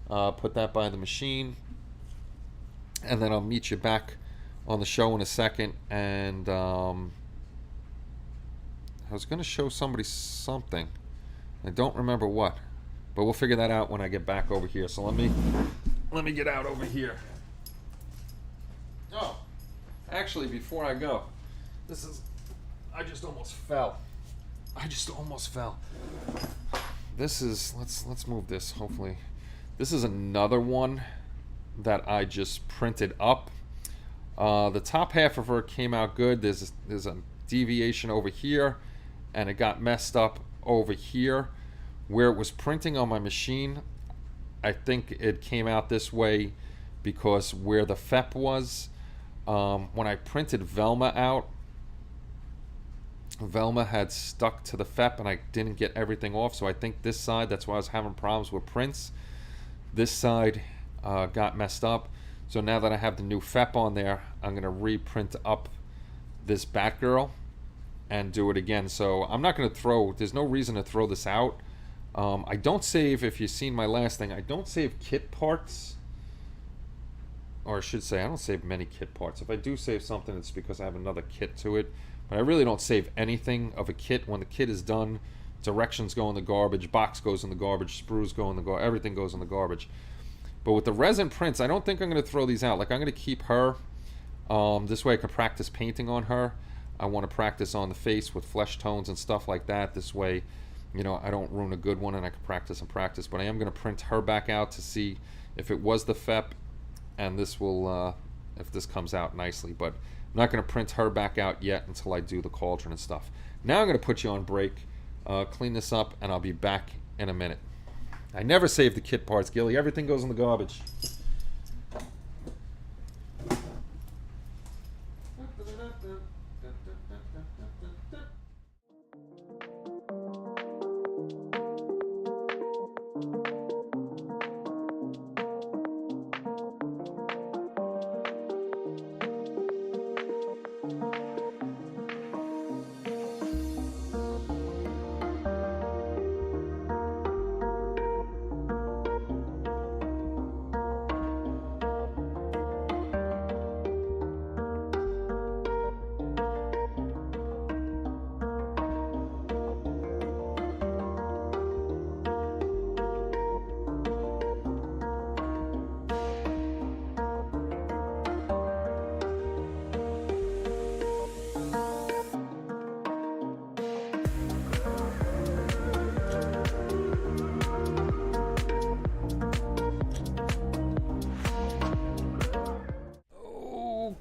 put that by the machine, and then I'll meet you back on the show in a second. And I was going to show somebody something. I don't remember what, but we'll figure that out when I get back over here. So let me get out over here. Oh, actually, before I go, I just almost fell. This is, let's move this, hopefully. This is another one that I just printed up. The top half of her came out good. There's a deviation over here, and it got messed up over here. Where it was printing on my machine, I think it came out this way because where the FEP was, when I printed Velma out, Velma had stuck to the FEP and I didn't get everything off. So I think this side, that's why I was having problems with prints. This side got messed up. So now that I have the new FEP on there, I'm going to reprint up this Batgirl and do it again. So I'm not going to throw, there's no reason to throw this out. I don't save, if you've seen my last thing, I don't save kit parts. Or I should say, I don't save many kit parts. If I do save something, it's because I have another kit to it. But I really don't save anything of a kit. When the kit is done, directions go in the garbage, box goes in the garbage, sprues go in the garbage, everything goes in the garbage. But with the resin prints, I don't think I'm going to throw these out. Like, I'm going to keep her. This way I can practice painting on her. I want to practice on the face with flesh tones and stuff like that. This way, you know, I don't ruin a good one and I can practice and practice. But I am going to print her back out to see if it was the FEP, and this will, if this comes out nicely. But I'm not going to print her back out yet until I do the cauldron and stuff. Now I'm going to put you on break, clean this up, and I'll be back in a minute. I never save the kit parts, Gilly. Everything goes in the garbage.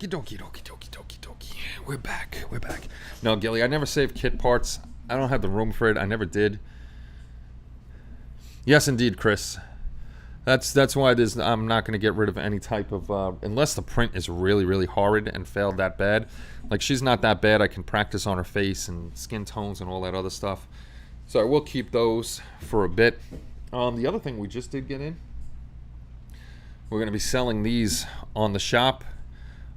Okie dokie. We're back. No, Gilly, I never save kit parts. I don't have the room for it. I never did. Yes, indeed, Chris. That's why I'm not going to get rid of any type of... unless the print is really, really horrid and failed that bad. Like, she's not that bad. I can practice on her face and skin tones and all that other stuff. So I will keep those for a bit. The other thing we just did get in, we're going to be selling these on the shop.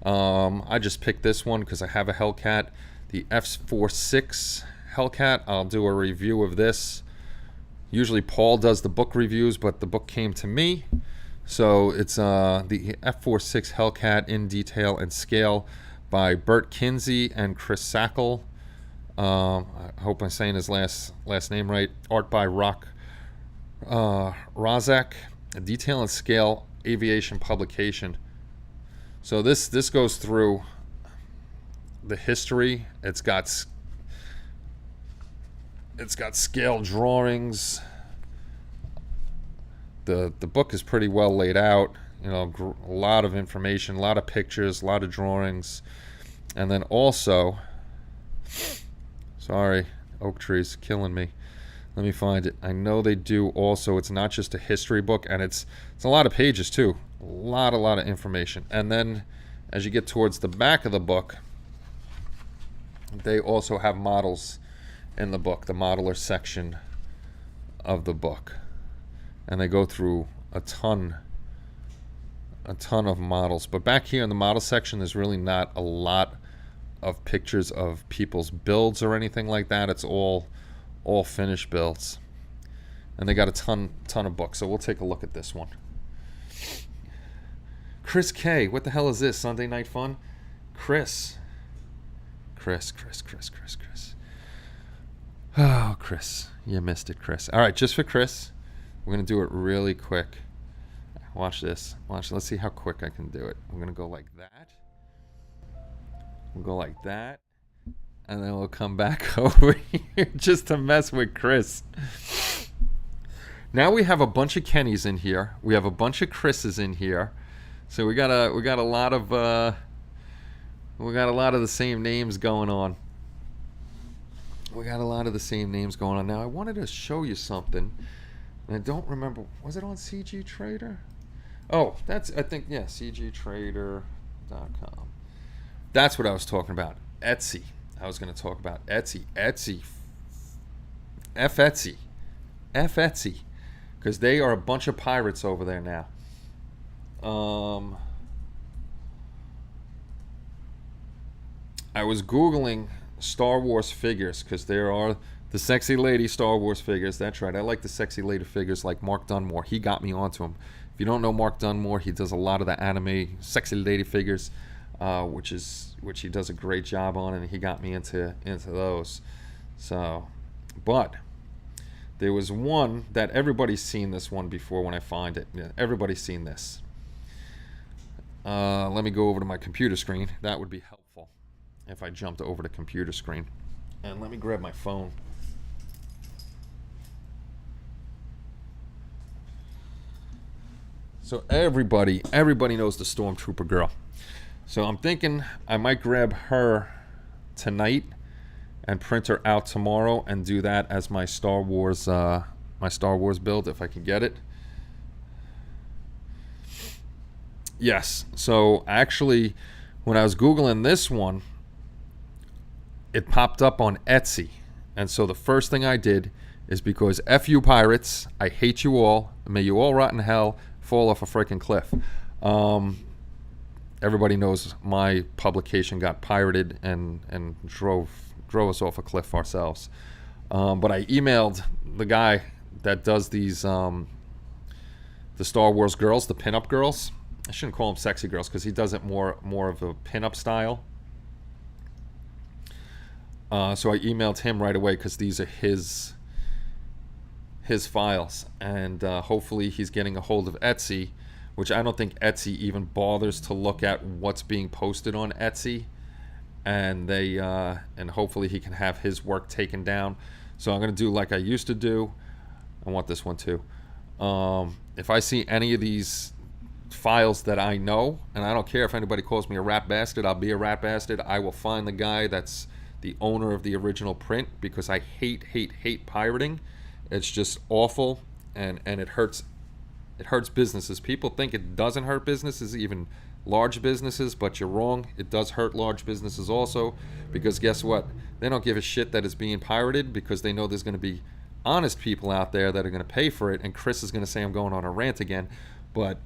I just picked this one because I have a Hellcat, the F46 Hellcat. I'll do a review of this. Usually Paul does the book reviews, but the book came to me. So it's the F46 Hellcat in detail and scale by Bert Kinsey and Chris Sackle. I hope I'm saying his last name right. Art by Rock Razak. A detail and scale aviation publication. So this goes through the history. It's got scale drawings. The book is pretty well laid out. You know, a lot of information, a lot of pictures, a lot of drawings, and then also, sorry, oak trees killing me. Let me find it. I know they do also. It's not just a history book, and it's a lot of pages too. A lot of information. And then as you get towards the back of the book, they also have models in the book, the modeler section of the book. And they go through a ton of models. But back here in the model section, there's really not a lot of pictures of people's builds or anything like that. It's all finished builds, and they got a ton of books. So we'll take a look at this one. Chris K. What the hell is this? Sunday Night Fun? Chris. Oh, Chris. You missed it, Chris. All right, just for Chris, we're going to do it really quick. Watch this. Let's see how quick I can do it. I'm going to go like that. We'll go like that. And then we'll come back over here just to mess with Chris. Now we have a bunch of Kennys in here. We have a bunch of Chris's in here. So we got a lot of the same names going on. Now I wanted to show you something, and I don't remember. Was it on CG Trader? Oh, CGTrader.com. That's what I was talking about. Etsy. I was going to talk about Etsy. Etsy. Because they are a bunch of pirates over there now. I was Googling Star Wars figures because there are the sexy lady Star Wars figures. That's right. I like the sexy lady figures like Mark Dunmore. He got me onto him. If you don't know Mark Dunmore, he does a lot of the anime sexy lady figures, which he does a great job on, and he got me into those. So, but there was one that everybody's seen this one before when I find it. Yeah, everybody's seen this. Let me go over to my computer screen. That would be helpful if I jumped over to computer screen. And let me grab my phone. So everybody knows the Stormtrooper girl. So I'm thinking I might grab her tonight and print her out tomorrow and do that as my Star Wars build if I can get it. Yes. So actually, when I was Googling this one, it popped up on Etsy. And so the first thing I did is because F you pirates, I hate you all, may you all rot in hell, fall off a freaking cliff. Everybody knows my publication got pirated and drove us off a cliff ourselves. But I emailed the guy that does these, the Star Wars girls, the pinup girls. I shouldn't call them sexy girls because he does it more of a pinup style. So I emailed him right away because these are his files, and hopefully he's getting a hold of Etsy, which I don't think Etsy even bothers to look at what's being posted on Etsy, and and hopefully he can have his work taken down. So I'm gonna do like I used to do. I want this one too. If I see any of these files that I know, and I don't care if anybody calls me a rat bastard, I'll be a rat bastard. I will find the guy that's the owner of the original print because I hate pirating. It's just awful, and it hurts businesses. People think it doesn't hurt businesses, even large businesses, but you're wrong. It does hurt large businesses also, because guess what? They don't give a shit that it's being pirated because they know there's going to be honest people out there that are going to pay for it. And Chris is going to say I'm going on a rant again, but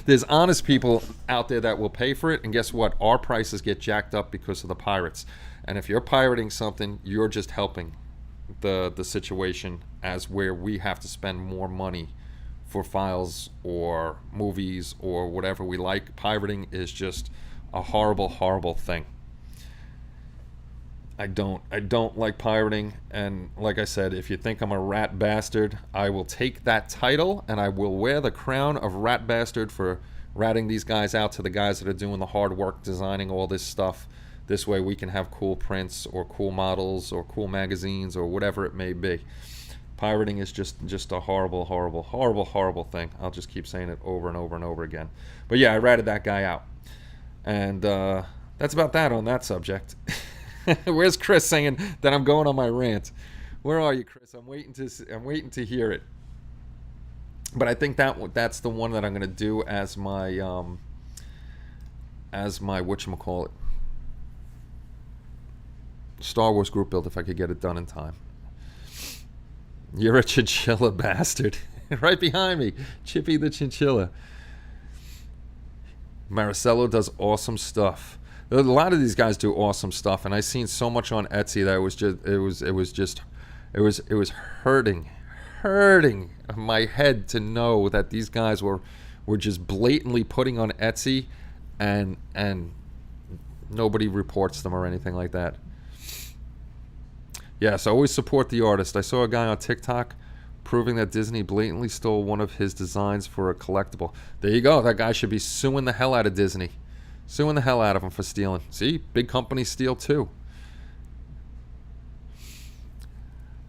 there's honest people out there that will pay for it, and guess what? Our prices get jacked up because of the pirates. And if you're pirating something, you're just helping the situation, as where we have to spend more money for files or movies or whatever we like. Pirating is just a horrible thing. I don't like pirating, and like I said, if you think I'm a rat bastard, I will take that title and I will wear the crown of rat bastard for ratting these guys out to the guys that are doing the hard work designing all this stuff. This way we can have cool prints or cool models or cool magazines or whatever it may be. Pirating is just a horrible thing. I'll just keep saying it over and over and over again. But yeah, I ratted that guy out. And that's about that on that subject. Where's Chris saying that I'm going on my rant? Where are you, Chris? I'm waiting to hear it. But I think that's the one that I'm going to do as my whatchamacallit, Star Wars group build, if I could get it done in time. You're a chinchilla bastard. Right behind me, Chippy the chinchilla. Maricello does awesome stuff. A lot of these guys do awesome stuff, and I seen so much on Etsy that it was hurting my head to know that these guys were just blatantly putting on Etsy, and nobody reports them or anything like that. Yes, always support the artist. I saw a guy on TikTok proving that Disney blatantly stole one of his designs for a collectible. There you go. That guy should be suing the hell out of Disney. Suing the hell out of them for stealing. See, big companies steal too.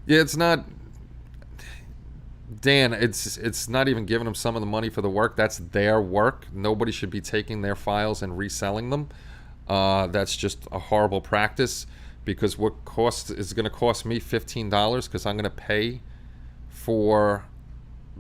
Yeah, it's not, Dan, it's not even giving them some of the money for the work. That's their work. Nobody should be taking their files and reselling them. That's just a horrible practice, because what is going to cost me $15 because I'm going to pay for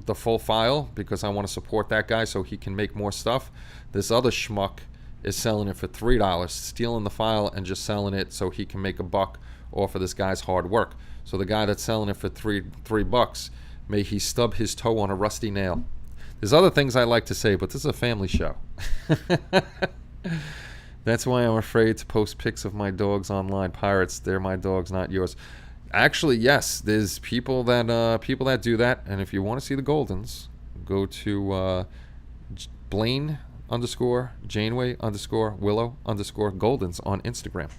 the full file because I want to support that guy so he can make more stuff. This other schmuck is selling it for $3, stealing the file and just selling it so he can make a buck off of this guy's hard work. So the guy that's selling it for $3, may he stub his toe on a rusty nail. There's other things I like to say, but this is a family show. That's why I'm afraid to post pics of my dogs online. Pirates, they're my dogs, not yours. Actually, yes, there's people that do that, and if you want to see the Goldens, go to Blaine _ Janeway _ Willow _ Goldens on Instagram.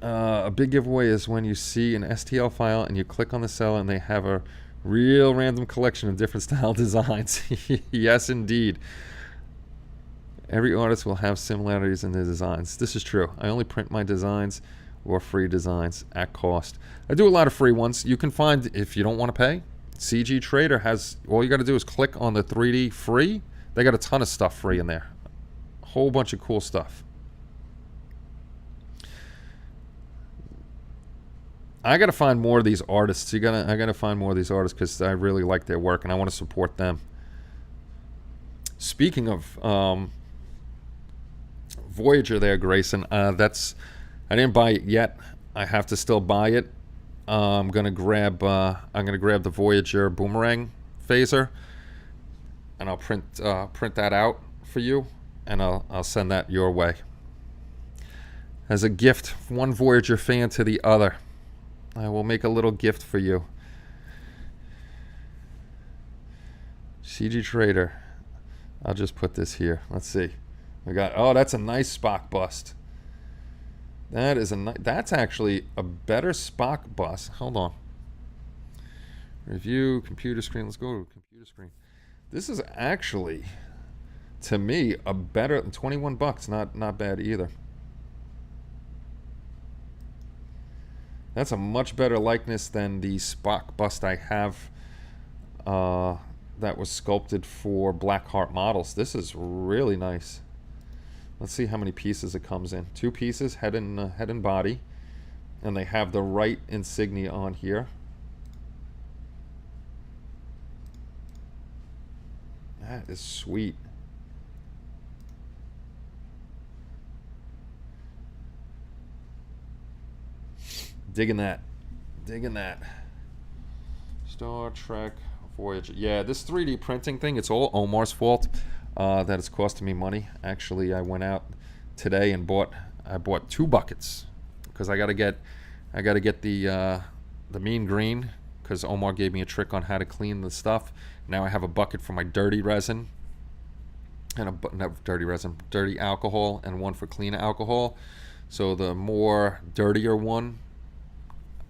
A big giveaway is when you see an STL file and you click on the seller and they have a real random collection of different style designs. Yes, indeed. Every artist will have similarities in their designs. This is true. I only print my designs or free designs at cost. I do a lot of free ones. You can find, if you don't want to pay, CG Trader has, all you got to do is click on the 3D free. They got a ton of stuff free in there. A whole bunch of cool stuff. I got to find more of these artists. I got to find more of these artists because I really like their work and I want to support them. Speaking of Voyager there, Grayson, I didn't buy it yet. I have to still buy it. I'm gonna grab the Voyager boomerang phaser, and I'll print that out for you, and I'll send that your way as a gift, one Voyager fan to the other. I will make a little gift for you. CG Trader. I'll just put this here. Let's see. We got, oh, that's a nice Spock bust. That's actually a better Spock bust. Hold on. Review, computer screen. Let's go to computer screen. This is actually, to me, a better, $21. Not bad either. That's a much better likeness than the Spock bust I have that was sculpted for Blackheart Models. This is really nice. Let's see how many pieces it comes in. 2 pieces, head and body, and they have the right insignia on here. That is sweet. Digging that. Star Trek Voyager. Yeah, this 3D printing thing, it's all Omar's fault. That it's costing me money. Actually, I went out today and bought 2 buckets because I gotta get the mean green, because Omar gave me a trick on how to clean the stuff. Now I have a bucket for my dirty resin and dirty alcohol, and one for clean alcohol. So the more dirtier one,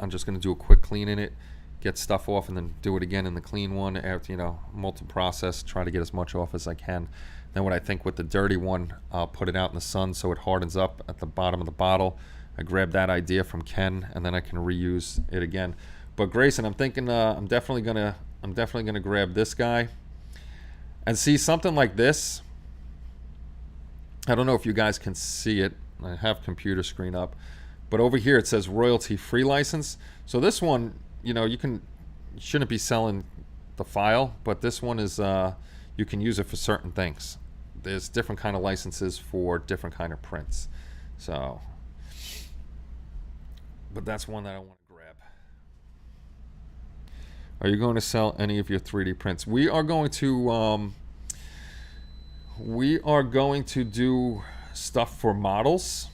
I'm just gonna do a quick clean in it, get stuff off, and then do it again in the clean one after, multi-process, try to get as much off as I can. Then what I think with the dirty one, I'll put it out in the sun so it hardens up at the bottom of the bottle. I grabbed that idea from Ken, and then I can reuse it again. But Grayson, I'm thinking I'm definitely gonna grab this guy and see something like this. I don't know if you guys can see it. I have computer screen up, but over here it says royalty free license. So this one, you shouldn't be selling the file, but this one is you can use it for certain things. There's different kind of licenses for different kind of prints. So, but that's one that I want to grab. Are you going to sell any of your 3D prints? We are going to we are going to do stuff for models.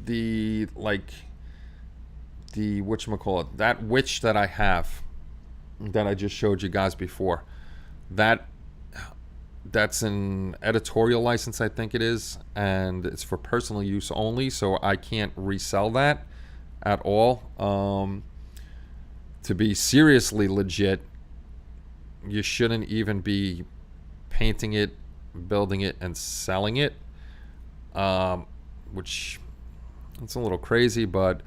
The whatchamacallit, that witch that I have, that I just showed you guys before, that's an editorial license, I think it is, and it's for personal use only, so I can't resell that at all. To be seriously legit, you shouldn't even be painting it, building it, and selling it, which it's a little crazy, but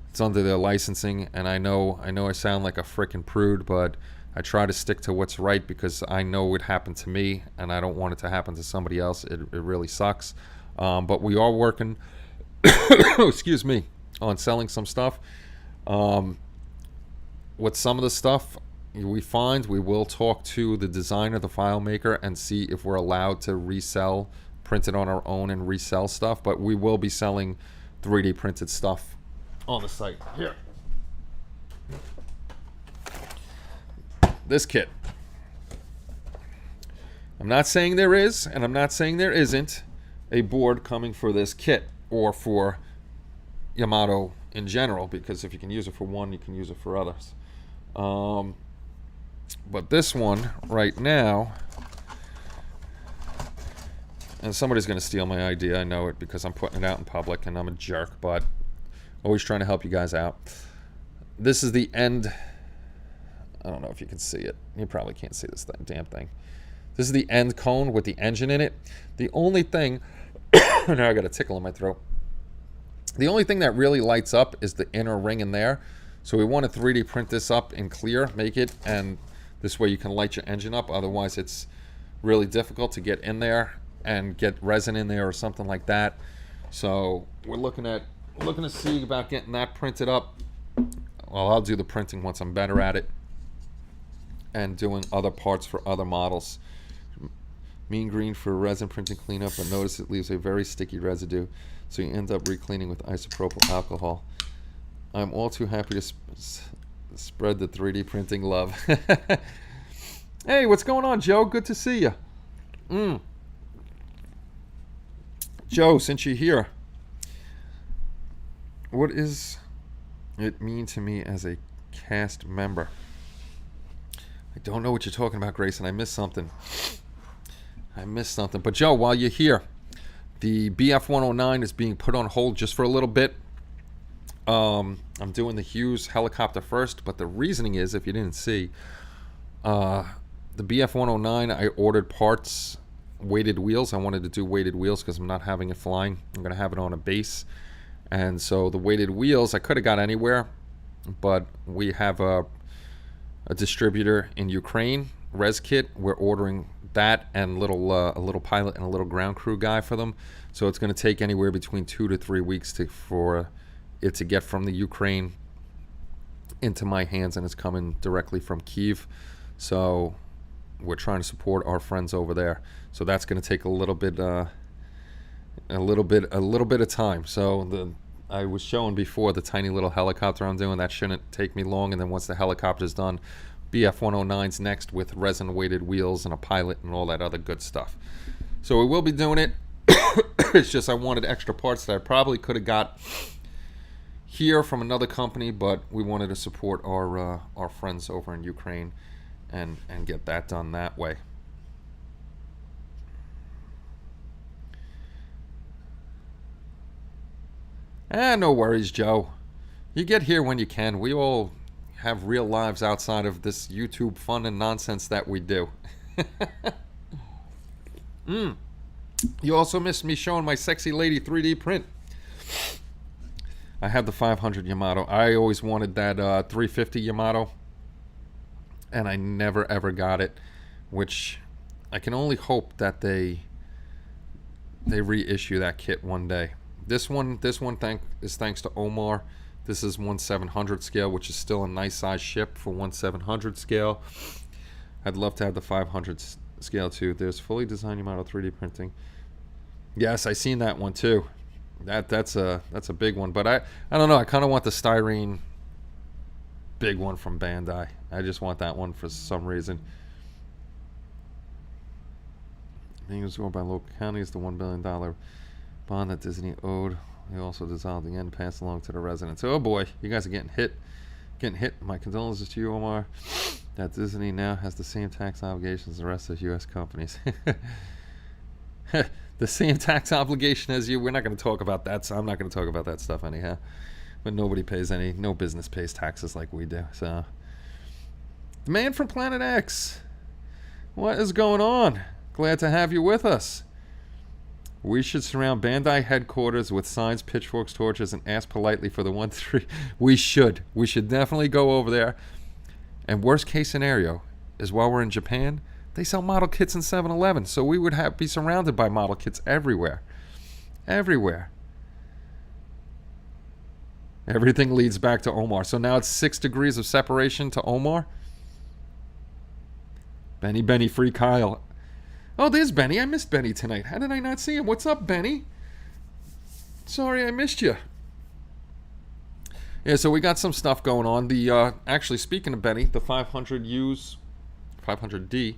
it's under their licensing. And I know I sound like a frickin' prude, but I try to stick to what's right because I know it happened to me and I don't want it to happen to somebody else. It really sucks. But we are working excuse me, on selling some stuff. With some of the stuff we find, we will talk to the designer, the file maker, and see if we're allowed to resell, print it on our own and resell stuff. But we will be selling 3D printed stuff on the site. Here, this kit. I'm not saying there is, and I'm not saying there isn't a board coming for this kit or for Yamato in general, because if you can use it for one, you can use it for others. But this one right now, and somebody's going to steal my idea, I know it, because I'm putting it out in public and I'm a jerk, but always trying to help you guys out. This is the end. I don't know if you can see it. You probably can't see this damn thing. This is the end cone with the engine in it. The only thing, now I got a tickle in my throat. The only thing that really lights up is the inner ring in there. So we want to 3D print this up in clear, make it, and this way you can light your engine up. Otherwise it's really difficult to get in there and get resin in there or something like that. So we're looking to see about getting that printed up. Well, I'll do the printing once I'm better at it, and doing other parts for other models. Mean green for resin printing cleanup, but notice it leaves a very sticky residue, so you end up re-cleaning with isopropyl alcohol. I'm all too happy to spread the 3D printing love. Hey, what's going on, Joe? Good to see you. Joe, since you're here, what does it mean to me as a cast member? I don't know what you're talking about, Grayson. I missed something. But Joe, while you're here, the BF-109 is being put on hold just for a little bit. I'm doing the Hughes helicopter first, but the reasoning is, if you didn't see, the BF-109, I ordered parts, weighted wheels. I wanted to do weighted wheels because I'm not having it flying. I'm going to have it on a base. And so the weighted wheels, I could have got anywhere, but we have a distributor in Ukraine, ResKit. We're ordering that and a little pilot and a little ground crew guy for them. So it's going to take anywhere between 2 to 3 weeks for it to get from the Ukraine into my hands, and it's coming directly from Kyiv. So we're trying to support our friends over there. So that's going to take a little bit of time. So I was showing before the tiny little helicopter I'm doing. That shouldn't take me long. And then once the helicopter's done, BF-109's next with resin weighted wheels and a pilot and all that other good stuff. So we will be doing it. It's just I wanted extra parts that I probably could have got here from another company, but we wanted to support our friends over in Ukraine and get that done that way. No worries, Joe. You get here when you can. We all have real lives outside of this YouTube fun and nonsense that we do. You also missed me showing my sexy lady 3D print. I had the 500 Yamato. I always wanted that 350 Yamato, and I never ever got it, which I can only hope that they reissue that kit one day. This one is thanks to Omar. This is 1/700 scale, which is still a nice size ship for 1/700 scale. I'd love to have the 500 scale too. There's fully designed Yamato 3D printing. Yes, I seen that one too. That's a big one, but I don't know. I kind of want the styrene big one from Bandai. I just want that one for some reason. being absorbed by local counties. The $1 billion bond that Disney owed. He also dissolved again, passed along to the residents. Oh boy, you guys are getting hit. My condolences to you, Omar. That Disney now has the same tax obligations as the rest of U.S. companies. The same tax obligation as you. We're not going to talk about that, so I'm not going to talk about that stuff anyhow. But no business pays taxes like we do. So, the man from Planet X. What is going on? Glad to have you with us. We should surround Bandai headquarters with signs, pitchforks, torches, and ask politely for the 1-3. We should. We should definitely go over there. And worst case scenario is while we're in Japan, they sell model kits in 7-Eleven. So we would be surrounded by model kits everywhere. Everywhere. Everything leads back to Omar. So now it's 6 degrees of separation to Omar. Benny, free Kyle. Oh, there's Benny. I missed Benny tonight. How did I not see him? What's up, Benny? Sorry I missed you. Yeah, so we got some stuff going on. The actually, speaking of Benny, the 500D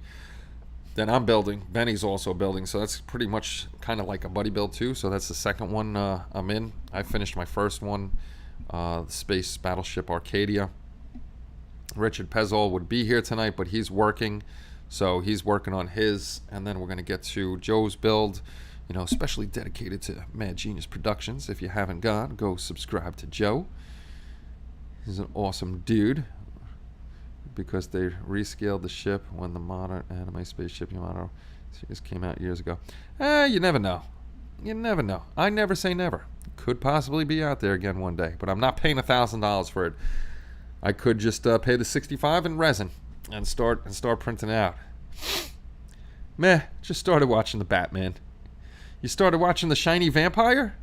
that I'm building, Benny's also building. So that's pretty much kind of like a buddy build too. So that's the second one I'm in. I finished my first one, the Space Battleship Arcadia. Richard Pezol would be here tonight, but he's working. So he's working on his, and then we're going to get to Joe's build, especially dedicated to Mad Genius Productions. If you haven't gone, go subscribe to Joe. He's an awesome dude because they rescaled the ship when the modern anime spaceship Yamato series came out years ago. You never know. You never know. I never say never. Could possibly be out there again one day, but I'm not paying $1,000 for it. I could just pay the $65 in resin. And start printing out. Meh, just started watching the Batman. You started watching the Shiny Vampire?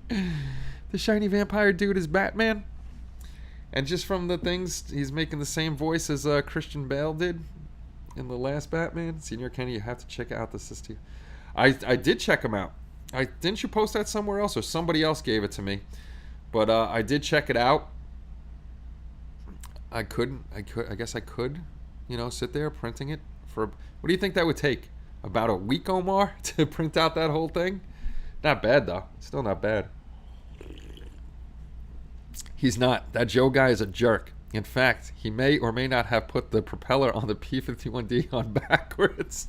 The Shiny Vampire dude is Batman? And just from the things, he's making the same voice as Christian Bale did in the last Batman. Senior Kenny, you have to check out this. I did check him out. Didn't you post that somewhere else, or somebody else gave it to me? But I did check it out. I guess I could, sit there printing it for, what do you think that would take? About a week, Omar, to print out that whole thing? Not bad, though. Still not bad. He's not. That Joe guy is a jerk. In fact, he may or may not have put the propeller on the P-51D on backwards.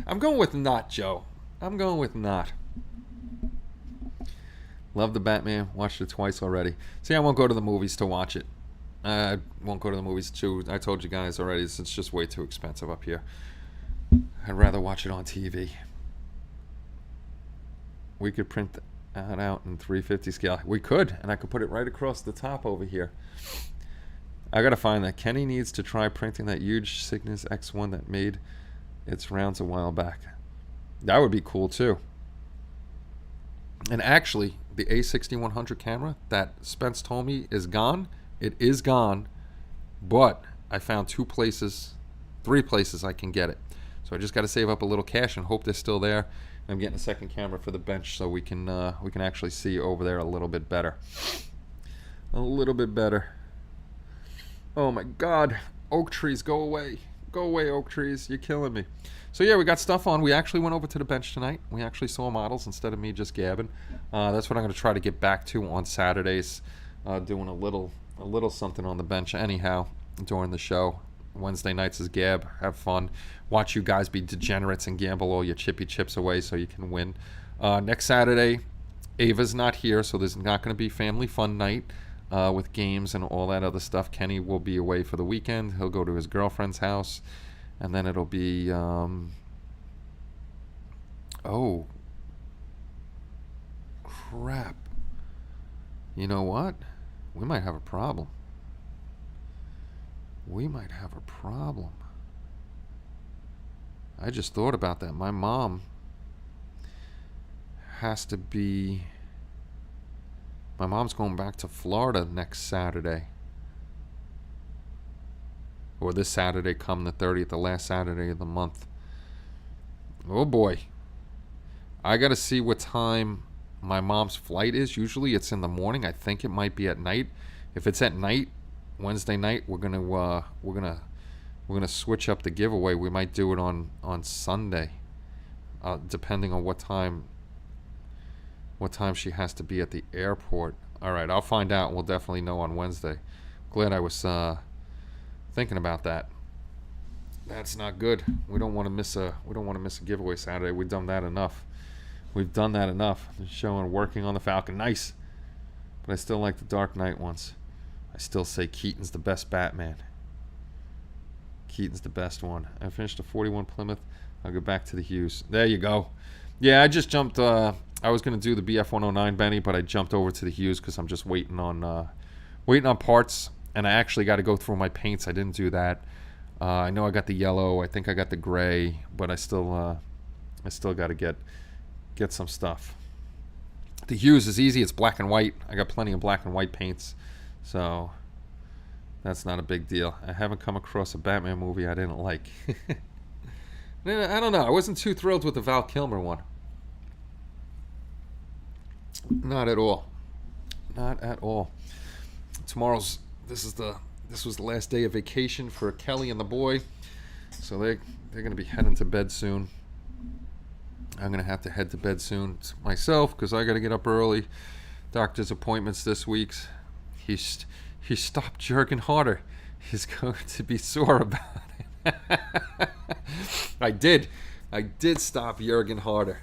I'm going with not, Joe. I'm going with not. Love the Batman. Watched it twice already. See, I won't go to the movies to watch it. I won't go to the movies too. I told you guys already, it's just way too expensive up here. I'd rather watch it on TV. We could print that out in 350 scale. We could, and I could put it right across the top over here. I gotta find that. Kenny needs to try printing that huge Cygnus X1 that made its rounds a while back. That would be cool too. And actually, the A6100 camera that Spence told me is gone. It is gone, but I found 3 places I can get it. So I just got to save up a little cash and hope they're still there. I'm getting a second camera for the bench so we can actually see over there a little bit better. A little bit better. Oh my God! Oak trees, go away! Go away, oak trees! You're killing me. So yeah, we got stuff on. We actually went over to the bench tonight. We actually saw models instead of me just gabbing. That's what I'm going to try to get back to on Saturdays, doing a little something on the bench anyhow during the show. Wednesday nights is gab. Have fun. Watch you guys be degenerates and gamble all your chippy chips away so you can win. Next Saturday, Ava's not here, so there's not going to be family fun night with games and all that other stuff. Kenny will be away for the weekend. He'll go to his girlfriend's house, and then it'll be oh crap. You know what? We might have a problem. I just thought about that. My mom has to be... My mom's going back to Florida next Saturday. Or this Saturday come the 30th, the last Saturday of the month. Oh boy. I got to see what time my mom's flight is. Usually it's in the morning. I think it might be at night. If it's at night, Wednesday night, we're gonna we're gonna switch up the giveaway. We might do it on Sunday, depending on what time she has to be at the airport. All right, I'll find out. We'll definitely know on Wednesday. Glad I was thinking about that. That's not good. We don't want to miss a giveaway Saturday. We've done that enough. Showing working on the Falcon. Nice. But I still like the Dark Knight ones. I still say Keaton's the best Batman. Keaton's the best one. I finished a 41 Plymouth. I'll go back to the Hughes. There you go. Yeah, I just jumped. I was going to do the BF 109 Benny, but I jumped over to the Hughes because I'm just waiting on parts. And I actually got to go through my paints. I didn't do that. I know I got the yellow. I think I got the gray, but I still got to get some stuff. The Hughes is easy. It's black and white. I got plenty of black and white paints, so that's not a big deal. I haven't come across a Batman movie I didn't like. I don't know. I wasn't too thrilled with the Val Kilmer one. Not at all. Not at all. This was the last day of vacation for Kelly and the boy, so they're going to be heading to bed soon. I'm going to have to head to bed soon myself because I got to get up early. Doctor's appointments this week. He stopped Jurgen Harder. He's going to be sore about it. I did stop Jurgen Harder.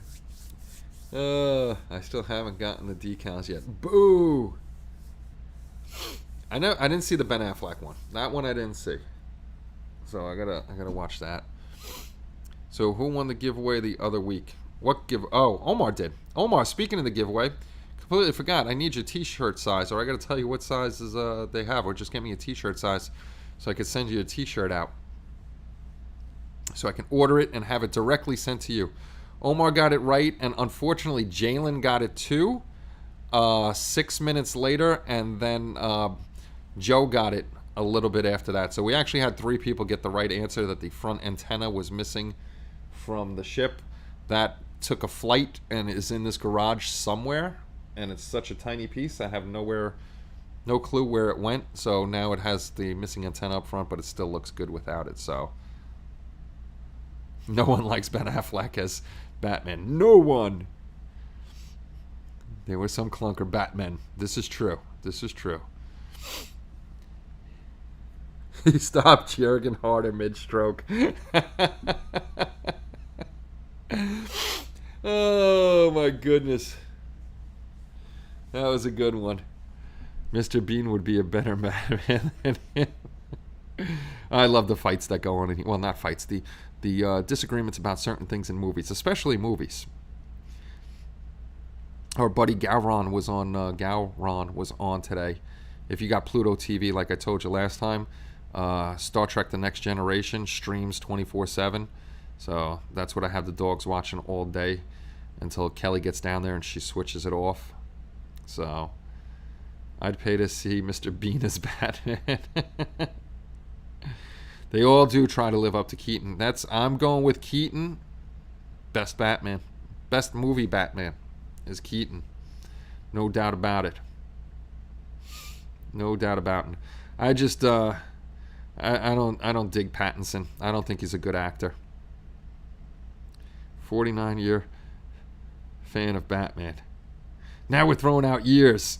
I still haven't gotten the decals yet. Boo! I didn't see the Ben Affleck one. That one I didn't see. So I gotta watch that. So who won the giveaway the other week? Oh, Omar did. Omar, speaking of the giveaway, completely forgot. I need your t-shirt size, or I gotta tell you what sizes they have, or just get me a t-shirt size so I can send you a t-shirt out. So I can order it and have it directly sent to you. Omar got it right, and unfortunately Jalen got it too. 6 minutes later, and then Joe got it a little bit after that. So we actually had 3 people get the right answer, that the front antenna was missing from the ship. That took a flight and is in this garage somewhere, and it's such a tiny piece. I have no clue where it went. So now it has the missing antenna up front, but it still looks good without it. So no one likes Ben Affleck as Batman. No one. There were some clunker Batmen. This is true. He stopped Jurgen Harder mid-stroke. Oh my goodness. That was a good one. Mr. Bean would be a better Batman than him. I love the fights that go on. Well, not fights. The disagreements about certain things in movies, especially movies. Our buddy Gowron was on today. If you got Pluto TV, like I told you last time, Star Trek The Next Generation streams 24/7. So that's what I have the dogs watching all day until Kelly gets down there and she switches it off. So I'd pay to see Mr. Bean as Batman. They all do try to live up to Keaton. I'm going with Keaton. Best Batman. Best movie Batman is Keaton. No doubt about it. No doubt about it. I just I don't dig Pattinson. I don't think he's a good actor. 49-year fan of Batman. Now we're throwing out years.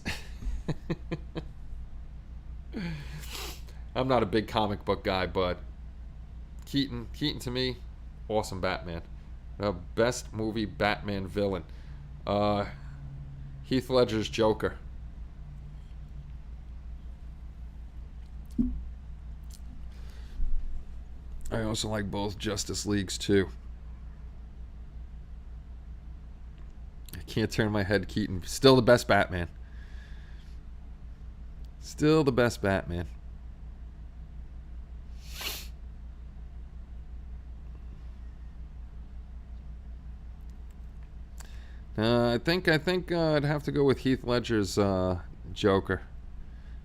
I'm not a big comic book guy, but Keaton to me, awesome Batman. Best movie Batman villain. Heath Ledger's Joker. I also like both Justice Leagues too. I can't turn my head. Keaton, still the best Batman. Still the best Batman. I think I'd have to go with Heath Ledger's Joker.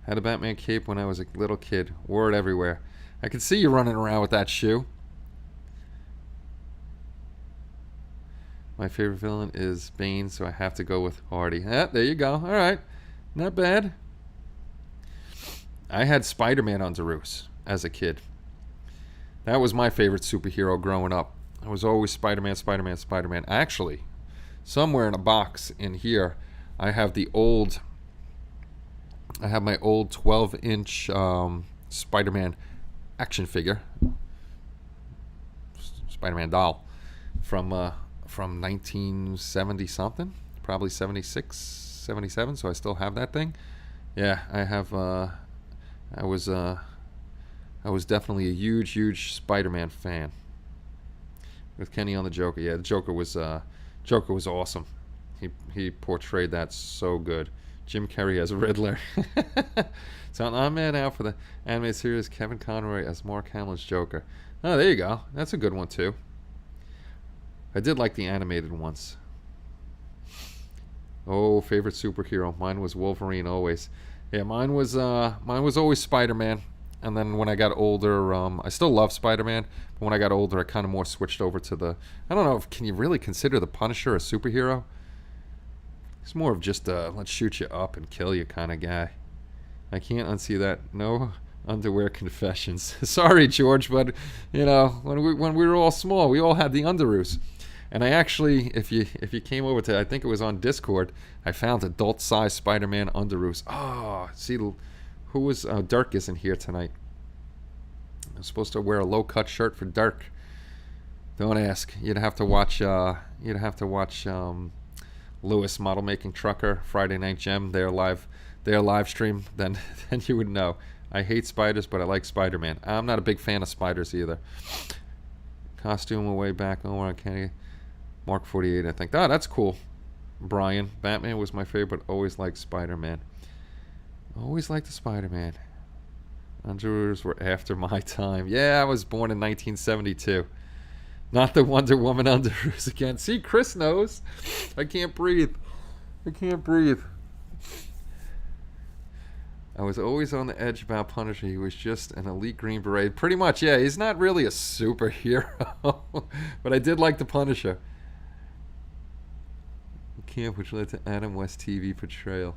Had a Batman cape when I was a little kid. Wore it everywhere. I could see you running around with that shoe. My favorite villain is Bane, so I have to go with Hardy. There you go. All right. Not bad. I had Spider-Man on Zeus as a kid. That was my favorite superhero growing up. I was always Spider-Man, Spider-Man, Spider-Man. Actually, somewhere in a box in here, I have my old 12-inch Spider-Man action figure, Spider-Man doll, from 1970 something, probably 76, 77. So I still have that thing. Yeah, I have. I was definitely a huge Spider-Man fan. With Kenny on the Joker, yeah, the Joker was awesome. He portrayed that so good. Jim Carrey as Riddler. So I'm mad out for the animated series. Kevin Conroy as Mark Hamill's Joker. Oh, there you go. That's a good one too. I did like the animated ones. Oh, favorite superhero. Mine was Wolverine always. Yeah, mine was always Spider-Man. And then when I got older, I still love Spider-Man. But when I got older, I kind of more switched over to the. I don't know if can you really consider the Punisher a superhero? He's more of just a let's shoot you up and kill you kind of guy. I can't unsee that. No underwear confessions. Sorry, George, but you know when we were all small, we all had the underoos. And I actually, if you came over to, I think it was on Discord, I found adult size Spider-Man underoos. Oh, see, who was Dirk isn't here tonight. I'm supposed to wear a low cut shirt for Dirk. Don't ask. You'd have to watch. Lewis Model Making Trucker Friday Night Gem. Their live stream. Then you would know. I hate spiders, but I like Spider-Man. I'm not a big fan of spiders either. Costume away back on Kenny. Mark 48, I think. Oh, that's cool. Brian. Batman was my favorite. Always liked Spider-Man. Always liked the Spider-Man. Underoos were after my time. Yeah, I was born in 1972. Not the Wonder Woman underoos again. See, Chris knows. I can't breathe. I was always on the edge about Punisher. He was just an elite Green Beret. Pretty much, yeah. He's not really a superhero. But I did like the Punisher. Camp, which led to Adam West TV portrayal.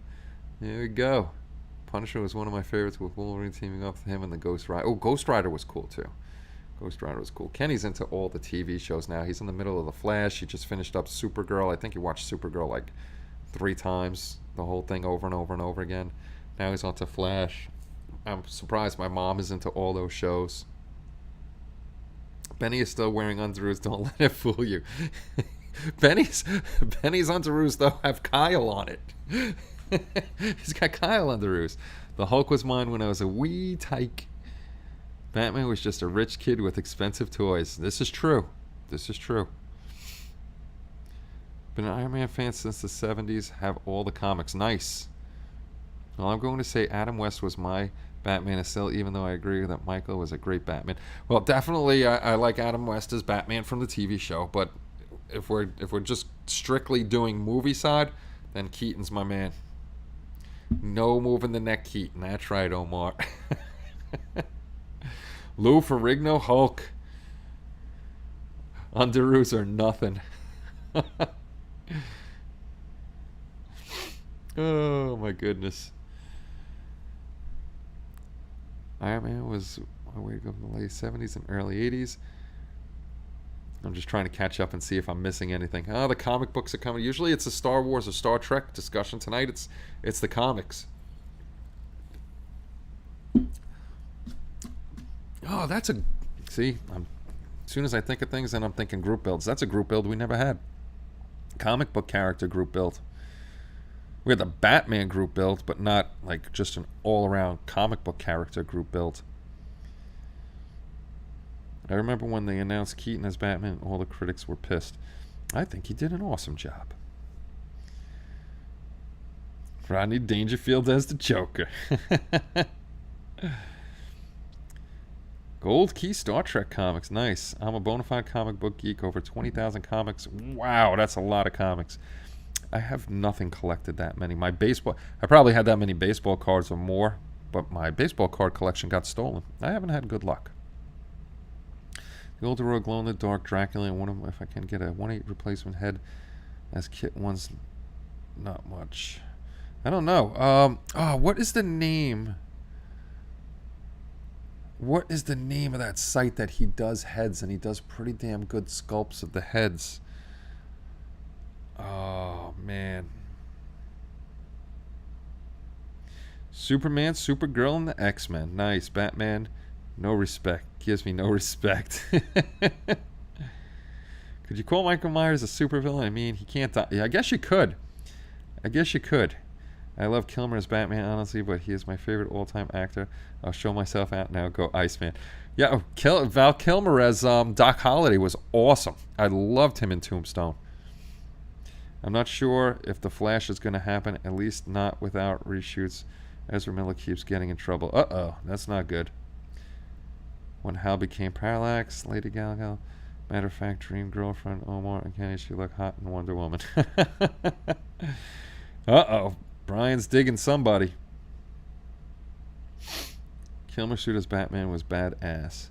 There we go. Punisher was one of my favorites, with Wolverine teaming up with him and the Ghost Rider. Oh, Ghost Rider was cool too. Ghost Rider was cool. Kenny's into all the TV shows now. He's in the middle of The Flash. He just finished up Supergirl. I think he watched Supergirl like 3 times, the whole thing over and over and over again. Now he's on to Flash. I'm surprised my mom is into all those shows. Benny is still wearing underoos. Don't let it fool you. Benny's underoos, though, have Kyle on it. He's got Kyle underoos. The Hulk was mine when I was a wee tyke. Batman was just a rich kid with expensive toys. This is true. Been an Iron Man fan since the 70s. Have all the comics. Nice. Well, I'm going to say Adam West was my Batman still, even though I agree that Michael was a great Batman. Well, definitely I like Adam West as Batman from the TV show, but if we're just strictly doing movie side, then Keaton's my man. No moving the neck, Keaton. That's right, Omar. Lou Ferrigno, Hulk. Underoos are nothing. Oh my goodness. Iron Man was way up in the late 70s and early 80s. I'm just trying to catch up and see if I'm missing anything. Oh, the comic books are coming. Usually it's a Star Wars or Star Trek discussion. Tonight it's the comics. Oh, that's a... See, as soon as I think of things, then I'm thinking group builds. That's a group build we never had. Comic book character group build. We had the Batman group build, but not like just an all-around comic book character group build. I remember when they announced Keaton as Batman, all the critics were pissed. I think he did an awesome job. Rodney Dangerfield as the Joker. Gold Key Star Trek comics. Nice. I'm a bona fide comic book geek. Over 20,000 comics. Wow, that's a lot of comics. I have nothing collected that many. I probably had that many baseball cards or more, but my baseball card collection got stolen. I haven't had good luck. The older road glow in the dark Dracula, and if I can get a 1/8 replacement head as kit ones, not much. I don't know. What is the name? What is the name of that site that he does heads, and he does pretty damn good sculpts of the heads? Oh, man. Superman, Supergirl, and the X-Men. Nice. Batman, no respect. Gives me no respect. Could you call Michael Myers a supervillain? I mean, he can't die. Yeah, I guess you could. I guess you could. I love Kilmer as Batman, honestly, but he is my favorite all-time actor. I'll show myself out now. Go Iceman. Yeah, Val Kilmer as Doc Holliday was awesome. I loved him in Tombstone. I'm not sure if The Flash is going to happen, at least not without reshoots. Ezra Miller keeps getting in trouble. Uh-oh, that's not good. When Hal became Parallax, Lady Gaga... Matter of fact, dream girlfriend Omar and Kenny, she looked hot in Wonder Woman. Uh-oh. Brian's digging somebody. Kilmer suit as Batman was badass.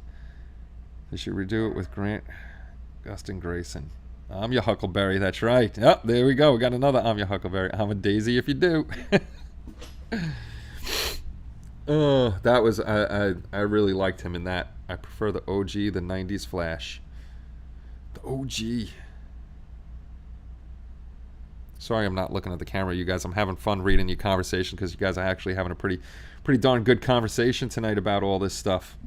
They should redo it with Grant Gustin Grayson. I'm your Huckleberry, that's right. Oh, there we go. We got another I'm your Huckleberry. I'm a daisy if you do. Oh, that was... I really liked him in that. I prefer the OG, the 90s Flash. The OG. Sorry I'm not looking at the camera, you guys. I'm having fun reading your conversation because you guys are actually having a pretty darn good conversation tonight about all this stuff.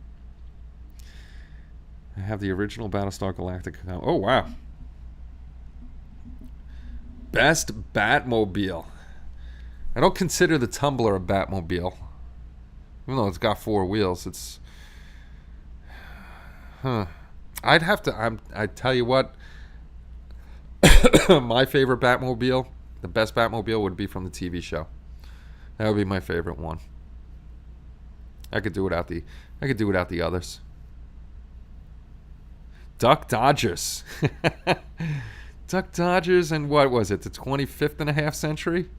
I have the original Battlestar Galactica. Oh, wow. Best Batmobile. I don't consider the Tumbler a Batmobile. Even though it's got 4 wheels, it's... Huh. I'd have to... I tell you what... My favorite Batmobile, the best Batmobile, would be from the TV show. That would be my favorite one. I could do without the others. Duck Dodgers. Duck Dodgers, and what was it? The 25th and a half century?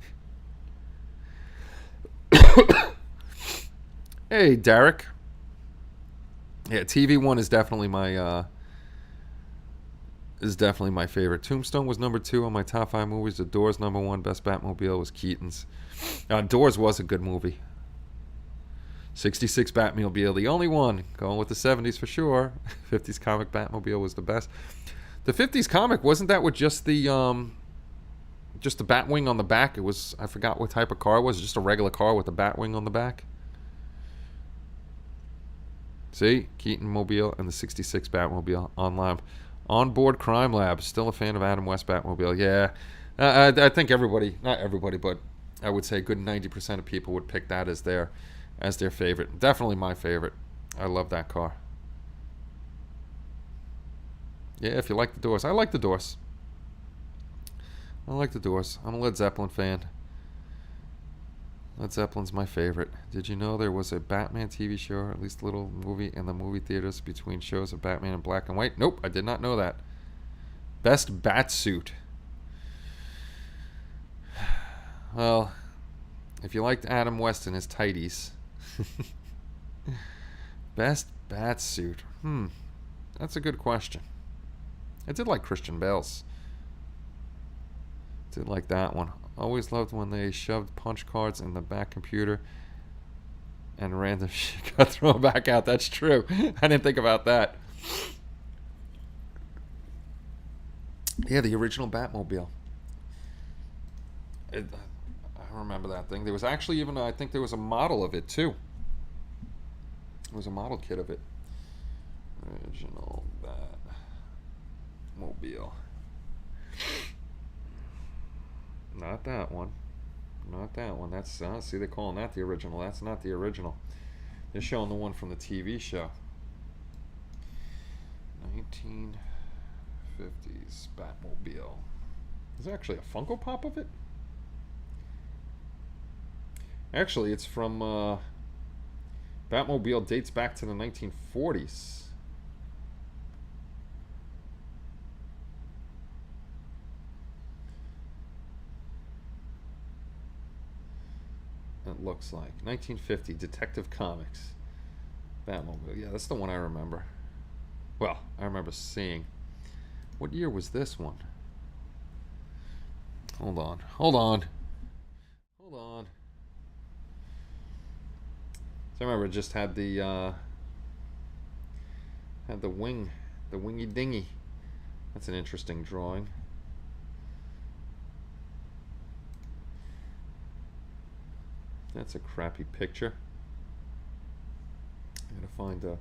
Hey, Derek. Yeah, TV one is definitely my favorite. Tombstone was number 2 on my top 5 movies. The Doors number 1. Best Batmobile was Keaton's. Doors was a good movie. 66 Batmobile, the only one. Going with the 70s for sure. 50s comic Batmobile was the best. The 50s comic, wasn't that with just the Batwing on the back? It was, I forgot what type of car it was. Just a regular car with a Batwing on the back. See? Keaton Mobile and the 66 Batmobile online. Onboard Crime Lab. Still a fan of Adam West Batmobile. Yeah. I think everybody, not everybody, but I would say a good 90% of people would pick that as their favorite. Definitely my favorite. I love that car. Yeah, if you like the Doors. I like the Doors. I like the Doors. I'm a Led Zeppelin fan. Led Zeppelin's my favorite. Did you know there was a Batman TV show, or at least a little movie, in the movie theaters between shows of Batman in black and white? Nope, I did not know that. Best Batsuit. Well, if you liked Adam West and his tighties. Best Batsuit. That's a good question. I did like Christian Bale's. Did like that one. Always loved when they shoved punch cards in the back computer and random shit got thrown back out. That's true. I didn't think about that. Yeah, the original Batmobile. I remember that thing. There was actually even, I think there was a model of it too. There was a model kit of it. Original Batmobile. Not that one. Not that one. That's see, they're calling that the original. That's not the original. They're showing the one from the TV show. 1950s Batmobile. Is there actually a Funko Pop of it? Actually, it's from Batmobile dates back to the 1940s. It looks like 1950 Detective Comics Batmobile. Yeah, that's the one I remember. Well, I remember seeing. What year was this one? Hold on. So I remember it just had the Had the wingy dingy. That's an interesting drawing. That's a crappy picture. I gotta find a. I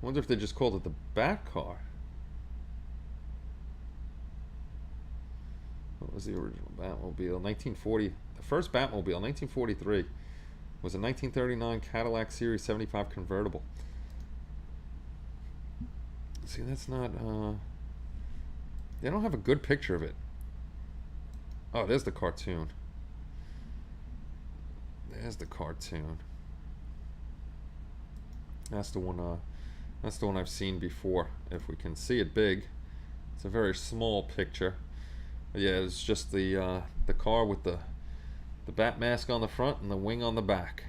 wonder if they just called it the Bat car. What was the original Batmobile? 1940. The first Batmobile, 1943, was a 1939 Cadillac Series 75 convertible. See, that's not. They don't have a good picture of it. Oh, there's the cartoon. There's the cartoon. That's the one. That's the one I've seen before. If we can see it big, it's a very small picture. But yeah, it's just the car with the bat mask on the front and the wing on the back.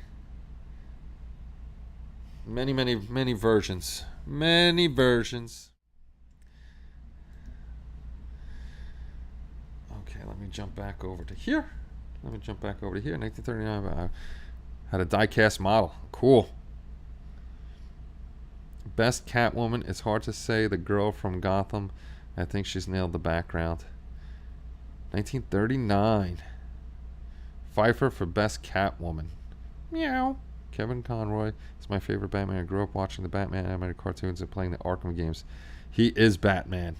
Many versions. Many versions. Okay, let me jump back over to here. 1939. Had a die-cast model. Cool. Best Catwoman. It's hard to say. The girl from Gotham. I think she's nailed the background. 1939. Pfeiffer for Best Catwoman. Meow. Kevin Conroy is my favorite Batman. I grew up watching the Batman animated cartoons and playing the Arkham games. He is Batman.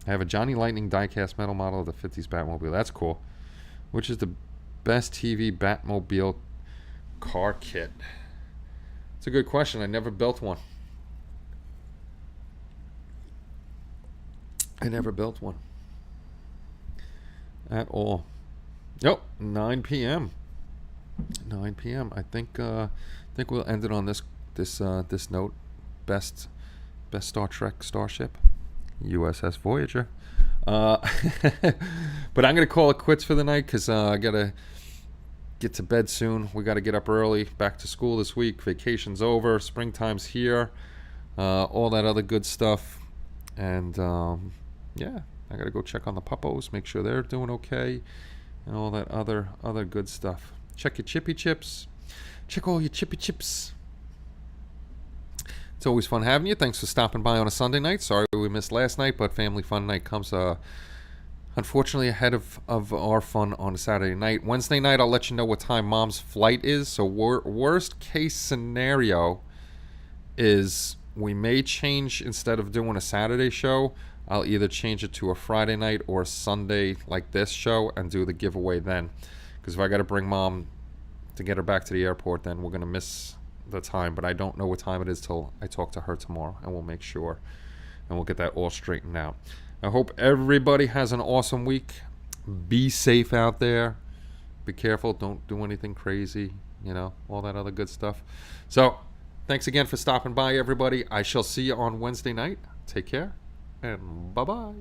I have a Johnny Lightning die-cast metal model of the 50s Batmobile. That's cool. Which is the best TV Batmobile car kit? It's a good question. I never built one. At all. Yep, 9 p.m. 9 p.m. I think we'll end it on this note. Best Star Trek starship, USS Voyager. But I'm gonna call it quits for the night because I gotta get to bed soon. We gotta get up early. Back to school this week. Vacation's over. Springtime's here. All that other good stuff. And yeah, I gotta go check on the puppos, make sure they're doing okay, and all that other good stuff. Check your chippy chips. Check all your chippy chips. It's always fun having you. Thanks for stopping by on a Sunday night. Sorry we missed last night, but Family Fun Night comes unfortunately ahead of our fun on a Saturday night. Wednesday night, I'll let you know what time Mom's flight is. So worst case scenario is we may change, instead of doing a Saturday show, I'll either change it to a Friday night or a Sunday like this show and do the giveaway then. Because if I got to bring Mom to get her back to the airport, then we're going to miss the time. But I don't know what time it is till I talk to her tomorrow, and we'll make sure. And we'll get that all straightened out. I hope everybody has an awesome week. Be safe out there. Be careful. Don't do anything crazy. You know, all that other good stuff. So, thanks again for stopping by, everybody. I shall see you on Wednesday night. Take care, and bye-bye.